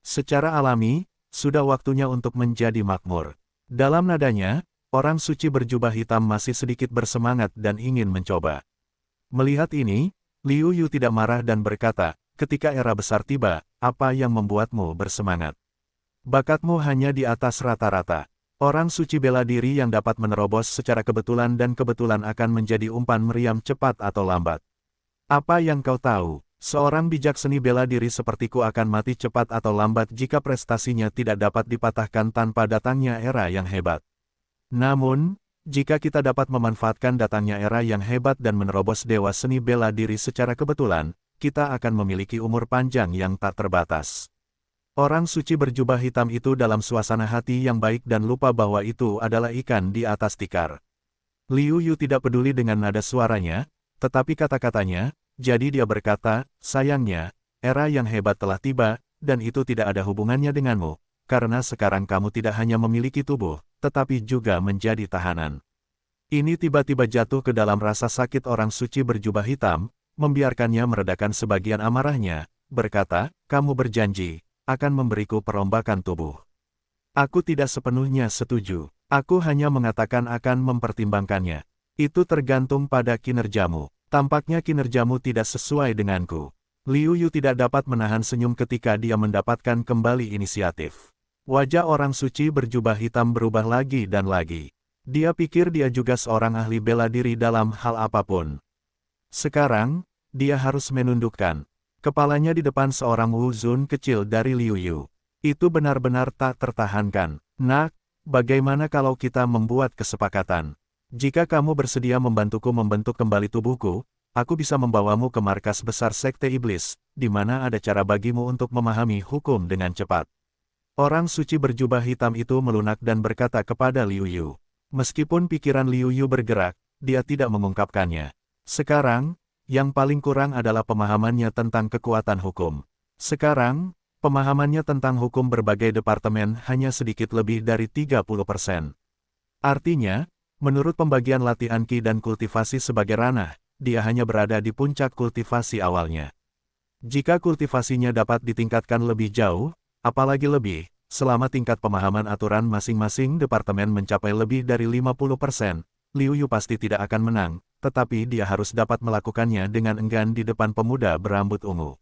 Secara alami, sudah waktunya untuk menjadi makmur. Dalam nadanya, orang suci berjubah hitam masih sedikit bersemangat dan ingin mencoba. Melihat ini, Liu Yu tidak marah dan berkata, ketika era besar tiba, apa yang membuatmu bersemangat? Bakatmu hanya di atas rata-rata. Orang suci bela diri yang dapat menerobos secara kebetulan dan kebetulan akan menjadi umpan meriam cepat atau lambat. Apa yang kau tahu? Seorang bijak seni bela diri sepertiku akan mati cepat atau lambat jika prestasinya tidak dapat dipatahkan tanpa datangnya era yang hebat. Namun, jika kita dapat memanfaatkan datangnya era yang hebat dan menerobos dewa seni bela diri secara kebetulan, kita akan memiliki umur panjang yang tak terbatas. Orang suci berjubah hitam itu dalam suasana hati yang baik dan lupa bahwa itu adalah ikan di atas tikar. Liu Yu tidak peduli dengan nada suaranya, tetapi kata-katanya, jadi dia berkata, sayangnya, era yang hebat telah tiba, dan itu tidak ada hubungannya denganmu, karena sekarang kamu tidak hanya memiliki tubuh, tetapi juga menjadi tahanan. Ini tiba-tiba jatuh ke dalam rasa sakit orang suci berjubah hitam, membiarkannya meredakan sebagian amarahnya, berkata, kamu berjanji, akan memberiku perombakan tubuh. Aku tidak sepenuhnya setuju, aku hanya mengatakan akan mempertimbangkannya. Itu tergantung pada kinerjamu. Tampaknya kinerjamu tidak sesuai denganku. Liu Yu tidak dapat menahan senyum ketika dia mendapatkan kembali inisiatif. Wajah orang suci berjubah hitam berubah lagi dan lagi. Dia pikir dia juga seorang ahli bela diri dalam hal apapun. Sekarang, dia harus menundukkan kepalanya di depan seorang Wu Zun kecil dari Liu Yu. Itu benar-benar tak tertahankan. Nak, bagaimana kalau kita membuat kesepakatan? Jika kamu bersedia membantuku membentuk kembali tubuhku, aku bisa membawamu ke markas besar Sekte Iblis, di mana ada cara bagimu untuk memahami hukum dengan cepat. Orang suci berjubah hitam itu melunak dan berkata kepada Liu Yu. Meskipun pikiran Liu Yu bergerak, dia tidak mengungkapkannya. Sekarang, yang paling kurang adalah pemahamannya tentang kekuatan hukum. Sekarang, pemahamannya tentang hukum berbagai departemen hanya sedikit lebih dari 30%. Artinya, menurut pembagian latihan Qi dan kultivasi sebagai ranah, dia hanya berada di puncak kultivasi awalnya. Jika kultivasinya dapat ditingkatkan lebih jauh, apalagi lebih, selama tingkat pemahaman aturan masing-masing departemen mencapai lebih dari 50%, Liu Yu pasti tidak akan menang, tetapi dia harus dapat melakukannya dengan enggan di depan pemuda berambut ungu.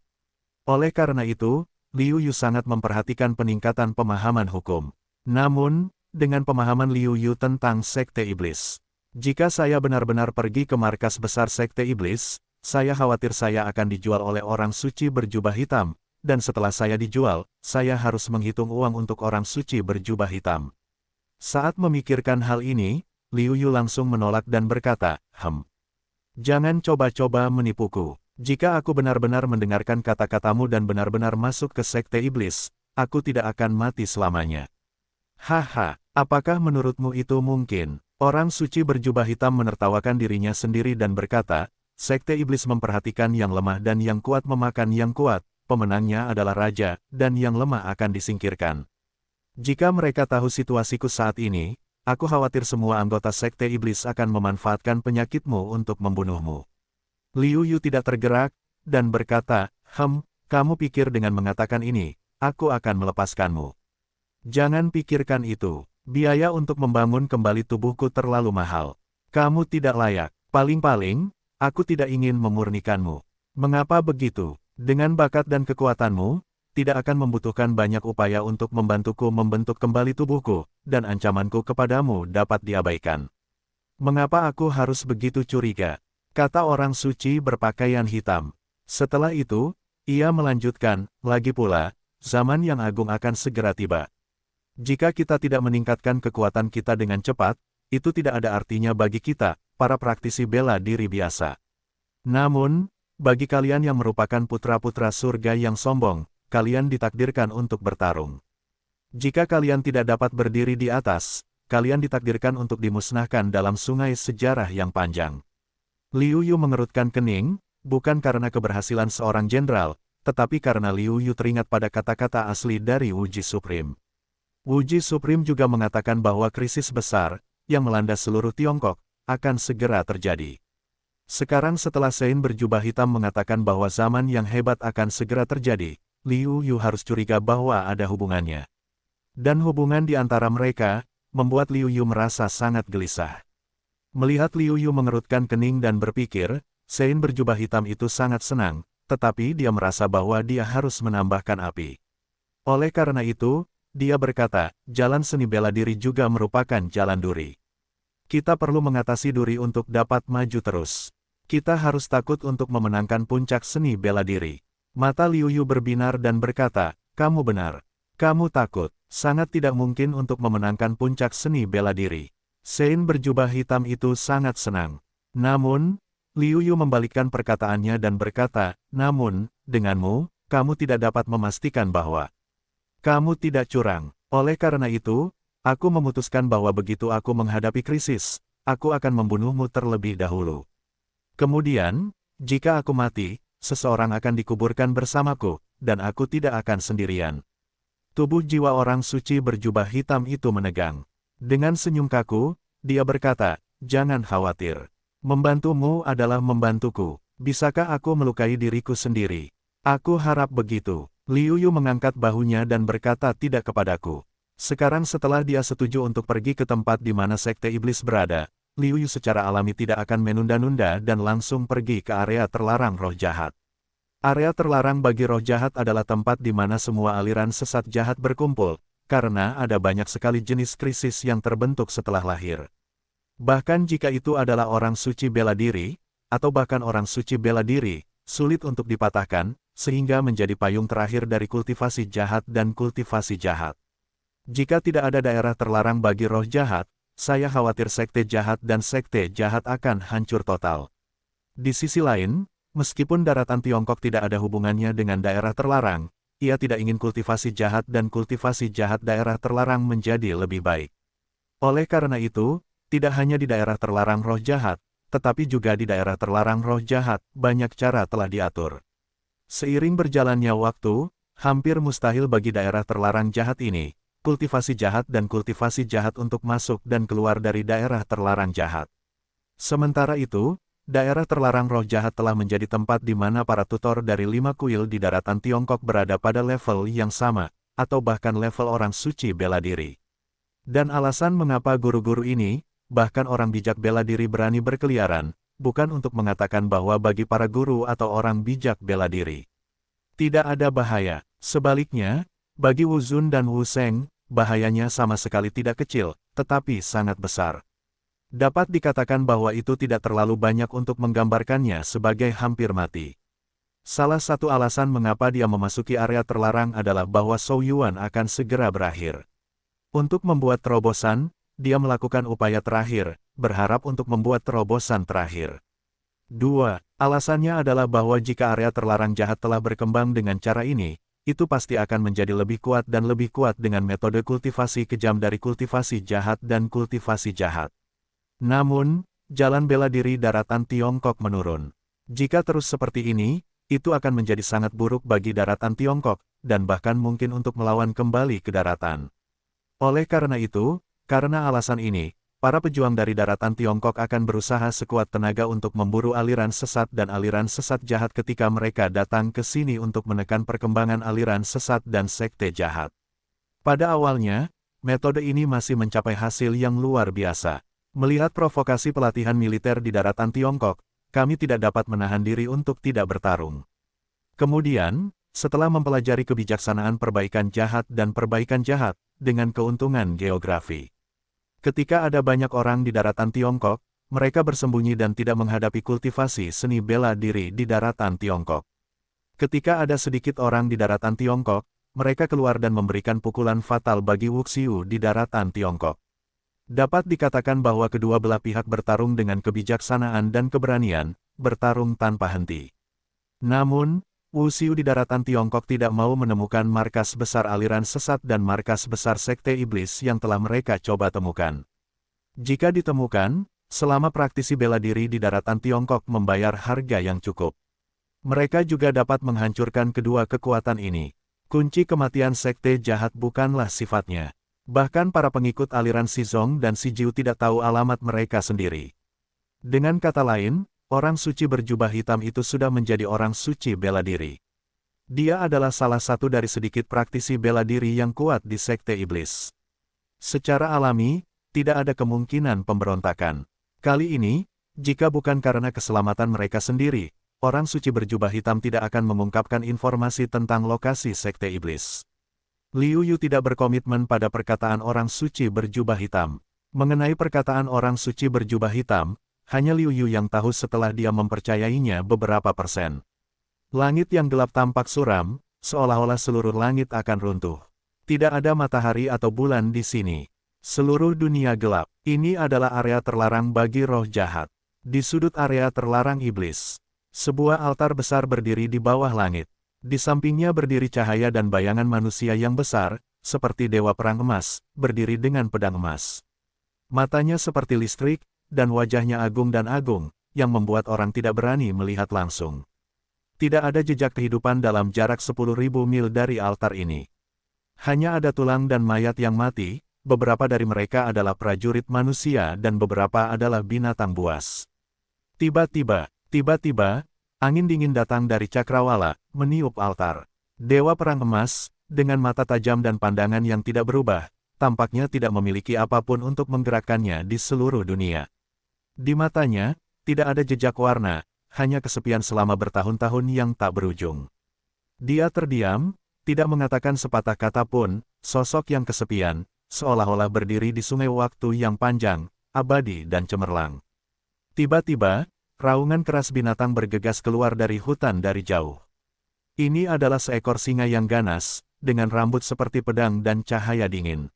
Oleh karena itu, Liu Yu sangat memperhatikan peningkatan pemahaman hukum. Namun, dengan pemahaman Liu Yu tentang Sekte Iblis, jika saya benar-benar pergi ke markas besar Sekte Iblis, saya khawatir saya akan dijual oleh orang suci berjubah hitam, dan setelah saya dijual, saya harus menghitung uang untuk orang suci berjubah hitam. Saat memikirkan hal ini, Liu Yu langsung menolak dan berkata, Jangan coba-coba menipuku. Jika aku benar-benar mendengarkan kata-katamu dan benar-benar masuk ke sekte iblis, aku tidak akan mati selamanya. Haha, apakah menurutmu itu mungkin? Orang suci berjubah hitam menertawakan dirinya sendiri dan berkata, sekte iblis memperhatikan yang lemah dan yang kuat memakan yang kuat, pemenangnya adalah raja, dan yang lemah akan disingkirkan. Jika mereka tahu situasiku saat ini, aku khawatir semua anggota sekte iblis akan memanfaatkan penyakitmu untuk membunuhmu. Liu Yu tidak tergerak, dan berkata, kamu pikir dengan mengatakan ini, aku akan melepaskanmu. Jangan pikirkan itu, biaya untuk membangun kembali tubuhku terlalu mahal. Kamu tidak layak, paling-paling, aku tidak ingin memurnikanmu. Mengapa begitu? Dengan bakat dan kekuatanmu, tidak akan membutuhkan banyak upaya untuk membantuku membentuk kembali tubuhku, dan ancamanku kepadamu dapat diabaikan. Mengapa aku harus begitu curiga? Kata orang suci berpakaian hitam. Setelah itu, ia melanjutkan, lagi pula, zaman yang agung akan segera tiba. Jika kita tidak meningkatkan kekuatan kita dengan cepat, itu tidak ada artinya bagi kita, para praktisi bela diri biasa. Namun, bagi kalian yang merupakan putra-putra surga yang sombong, kalian ditakdirkan untuk bertarung. Jika kalian tidak dapat berdiri di atas, kalian ditakdirkan untuk dimusnahkan dalam sungai sejarah yang panjang. Liu Yu mengerutkan kening, bukan karena keberhasilan seorang jenderal, tetapi karena Liu Yu teringat pada kata-kata asli dari Wuji Supreme. Wuji Supreme juga mengatakan bahwa krisis besar, yang melanda seluruh Tiongkok, akan segera terjadi. Sekarang setelah Sein berjubah hitam mengatakan bahwa zaman yang hebat akan segera terjadi, Liu Yu harus curiga bahwa ada hubungannya. Dan hubungan di antara mereka, membuat Liu Yu merasa sangat gelisah. Melihat Liu Yu mengerutkan kening dan berpikir, Sein berjubah hitam itu sangat senang, tetapi dia merasa bahwa dia harus menambahkan api. Oleh karena itu, dia berkata, jalan seni bela diri juga merupakan jalan duri. Kita perlu mengatasi duri untuk dapat maju terus. Kita harus takut untuk memenangkan puncak seni bela diri. Mata Liu Yu berbinar dan berkata, kamu benar. Kamu takut, sangat tidak mungkin untuk memenangkan puncak seni bela diri. Sein berjubah hitam itu sangat senang. Namun, Liu Yu membalikkan perkataannya dan berkata, namun, denganmu, kamu tidak dapat memastikan bahwa kamu tidak curang. Oleh karena itu, aku memutuskan bahwa begitu aku menghadapi krisis, aku akan membunuhmu terlebih dahulu. Kemudian, jika aku mati, seseorang akan dikuburkan bersamaku, dan aku tidak akan sendirian. Tubuh jiwa orang suci berjubah hitam itu menegang. Dengan senyum kaku, dia berkata, jangan khawatir. Membantumu adalah membantuku. Bisakah aku melukai diriku sendiri? Aku harap begitu. Liu Yu mengangkat bahunya dan berkata tidak kepadaku. Sekarang setelah dia setuju untuk pergi ke tempat di mana sekte iblis berada, Liu Yu secara alami tidak akan menunda-nunda dan langsung pergi ke area terlarang roh jahat. Area terlarang bagi roh jahat adalah tempat di mana semua aliran sesat jahat berkumpul, karena ada banyak sekali jenis krisis yang terbentuk setelah lahir. Bahkan jika itu adalah orang suci bela diri, atau bahkan orang suci bela diri, sulit untuk dipatahkan, sehingga menjadi payung terakhir dari kultivasi jahat dan kultivasi jahat. Jika tidak ada daerah terlarang bagi roh jahat, saya khawatir sekte jahat dan sekte jahat akan hancur total. Di sisi lain, meskipun daratan Tiongkok tidak ada hubungannya dengan daerah terlarang, ia tidak ingin kultivasi jahat dan kultivasi jahat daerah terlarang menjadi lebih baik. Oleh karena itu, tidak hanya di daerah terlarang roh jahat, tetapi juga di daerah terlarang roh jahat, banyak cara telah diatur. Seiring berjalannya waktu, hampir mustahil bagi daerah terlarang jahat ini, kultivasi jahat dan kultivasi jahat untuk masuk dan keluar dari daerah terlarang jahat. Sementara itu, daerah terlarang roh jahat telah menjadi tempat di mana para tutor dari 5 kuil di daratan Tiongkok berada pada level yang sama, atau bahkan level orang suci bela diri. Dan alasan mengapa guru-guru ini, bahkan orang bijak bela diri berani berkeliaran, bukan untuk mengatakan bahwa bagi para guru atau orang bijak bela diri tidak ada bahaya. Sebaliknya, bagi Wu Zun dan Wu Sheng, bahayanya sama sekali tidak kecil, tetapi sangat besar. Dapat dikatakan bahwa itu tidak terlalu banyak untuk menggambarkannya sebagai hampir mati. Salah satu alasan mengapa dia memasuki area terlarang adalah bahwa Zhou Yuan akan segera berakhir. Untuk membuat terobosan, dia melakukan upaya terakhir, berharap untuk membuat terobosan terakhir. 2. Alasannya adalah bahwa jika area terlarang jahat telah berkembang dengan cara ini, itu pasti akan menjadi lebih kuat dan lebih kuat dengan metode kultivasi kejam dari kultivasi jahat dan kultivasi jahat. Namun, jalan bela diri daratan Tiongkok menurun. Jika terus seperti ini, itu akan menjadi sangat buruk bagi daratan Tiongkok, dan bahkan mungkin untuk melawan kembali ke daratan. Oleh karena itu, karena alasan ini, para pejuang dari daratan Tiongkok akan berusaha sekuat tenaga untuk memburu aliran sesat dan aliran sesat jahat ketika mereka datang ke sini untuk menekan perkembangan aliran sesat dan sekte jahat. Pada awalnya, metode ini masih mencapai hasil yang luar biasa. Melihat provokasi pelatihan militer di daratan Tiongkok, kami tidak dapat menahan diri untuk tidak bertarung. Kemudian, setelah mempelajari kebijaksanaan perbaikan jahat dan perbaikan jahat, dengan keuntungan geografi. Ketika ada banyak orang di daratan Tiongkok, mereka bersembunyi dan tidak menghadapi kultivasi seni bela diri di daratan Tiongkok. Ketika ada sedikit orang di daratan Tiongkok, mereka keluar dan memberikan pukulan fatal bagi Wuxiu di daratan Tiongkok. Dapat dikatakan bahwa kedua belah pihak bertarung dengan kebijaksanaan dan keberanian, bertarung tanpa henti. Namun, Wuxiu di daratan Tiongkok tidak mau menemukan markas besar aliran sesat dan markas besar sekte iblis yang telah mereka coba temukan. Jika ditemukan, selama praktisi bela diri di daratan Tiongkok membayar harga yang cukup. Mereka juga dapat menghancurkan kedua kekuatan ini. Kunci kematian sekte jahat bukanlah sifatnya. Bahkan para pengikut aliran Shizong dan Shijiu tidak tahu alamat mereka sendiri. Dengan kata lain, orang suci berjubah hitam itu sudah menjadi orang suci bela diri. Dia adalah salah satu dari sedikit praktisi bela diri yang kuat di sekte iblis. Secara alami, tidak ada kemungkinan pemberontakan. Kali ini, jika bukan karena keselamatan mereka sendiri, orang suci berjubah hitam tidak akan mengungkapkan informasi tentang lokasi sekte iblis. Liu Yu tidak berkomitmen pada perkataan orang suci berjubah hitam. Mengenai perkataan orang suci berjubah hitam, hanya Liu Yu yang tahu setelah dia mempercayainya beberapa persen. Langit yang gelap tampak suram, seolah-olah seluruh langit akan runtuh. Tidak ada matahari atau bulan di sini. Seluruh dunia gelap. Ini adalah area terlarang bagi roh jahat. Di sudut area terlarang iblis, sebuah altar besar berdiri di bawah langit. Di sampingnya berdiri cahaya dan bayangan manusia yang besar, seperti dewa perang emas, berdiri dengan pedang emas. Matanya seperti listrik, dan wajahnya agung dan agung, yang membuat orang tidak berani melihat langsung. Tidak ada jejak kehidupan dalam jarak 10.000 mil dari altar ini. Hanya ada tulang dan mayat yang mati, beberapa dari mereka adalah prajurit manusia dan beberapa adalah binatang buas. Tiba-tiba, angin dingin datang dari cakrawala, meniup altar. Dewa perang emas, dengan mata tajam dan pandangan yang tidak berubah, tampaknya tidak memiliki apapun untuk menggerakkannya di seluruh dunia. Di matanya, tidak ada jejak warna, hanya kesepian selama bertahun-tahun yang tak berujung. Dia terdiam, tidak mengatakan sepatah kata pun, sosok yang kesepian, seolah-olah berdiri di sungai waktu yang panjang, abadi dan cemerlang. Tiba-tiba, raungan keras binatang bergegas keluar dari hutan dari jauh. Ini adalah seekor singa yang ganas, dengan rambut seperti pedang dan cahaya dingin.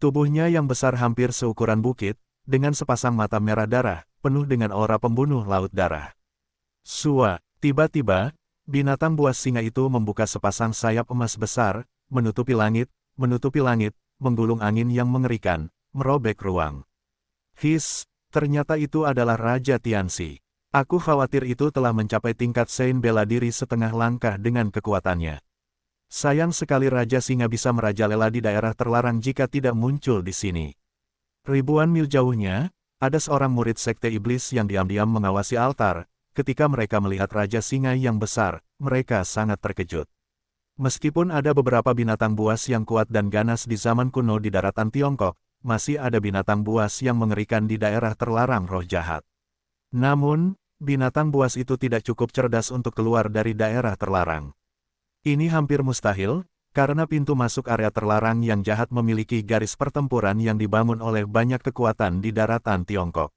Tubuhnya yang besar hampir seukuran bukit, dengan sepasang mata merah darah, penuh dengan aura pembunuh laut darah. Sua, tiba-tiba, binatang buas singa itu membuka sepasang sayap emas besar, menutupi langit, menggulung angin yang mengerikan, merobek ruang. His, ternyata itu adalah Raja Tianxi. Aku khawatir itu telah mencapai tingkat Sein bela diri setengah langkah dengan kekuatannya. Sayang sekali Raja Singa bisa merajalela di daerah terlarang jika tidak muncul di sini. Ribuan mil jauhnya, ada seorang murid sekte iblis yang diam-diam mengawasi altar. Ketika mereka melihat Raja Singa yang besar, mereka sangat terkejut. Meskipun ada beberapa binatang buas yang kuat dan ganas di zaman kuno di daratan Tiongkok, masih ada binatang buas yang mengerikan di daerah terlarang roh jahat. Namun, binatang buas itu tidak cukup cerdas untuk keluar dari daerah terlarang. Ini hampir mustahil, karena pintu masuk area terlarang yang jahat memiliki garis pertempuran yang dibangun oleh banyak kekuatan di daratan Tiongkok.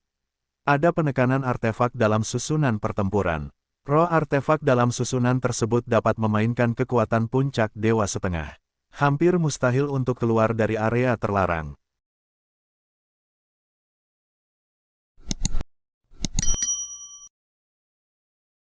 Ada penekanan artefak dalam susunan pertempuran. Roh artefak dalam susunan tersebut dapat memainkan kekuatan puncak Dewa Setengah. Hampir mustahil untuk keluar dari area terlarang.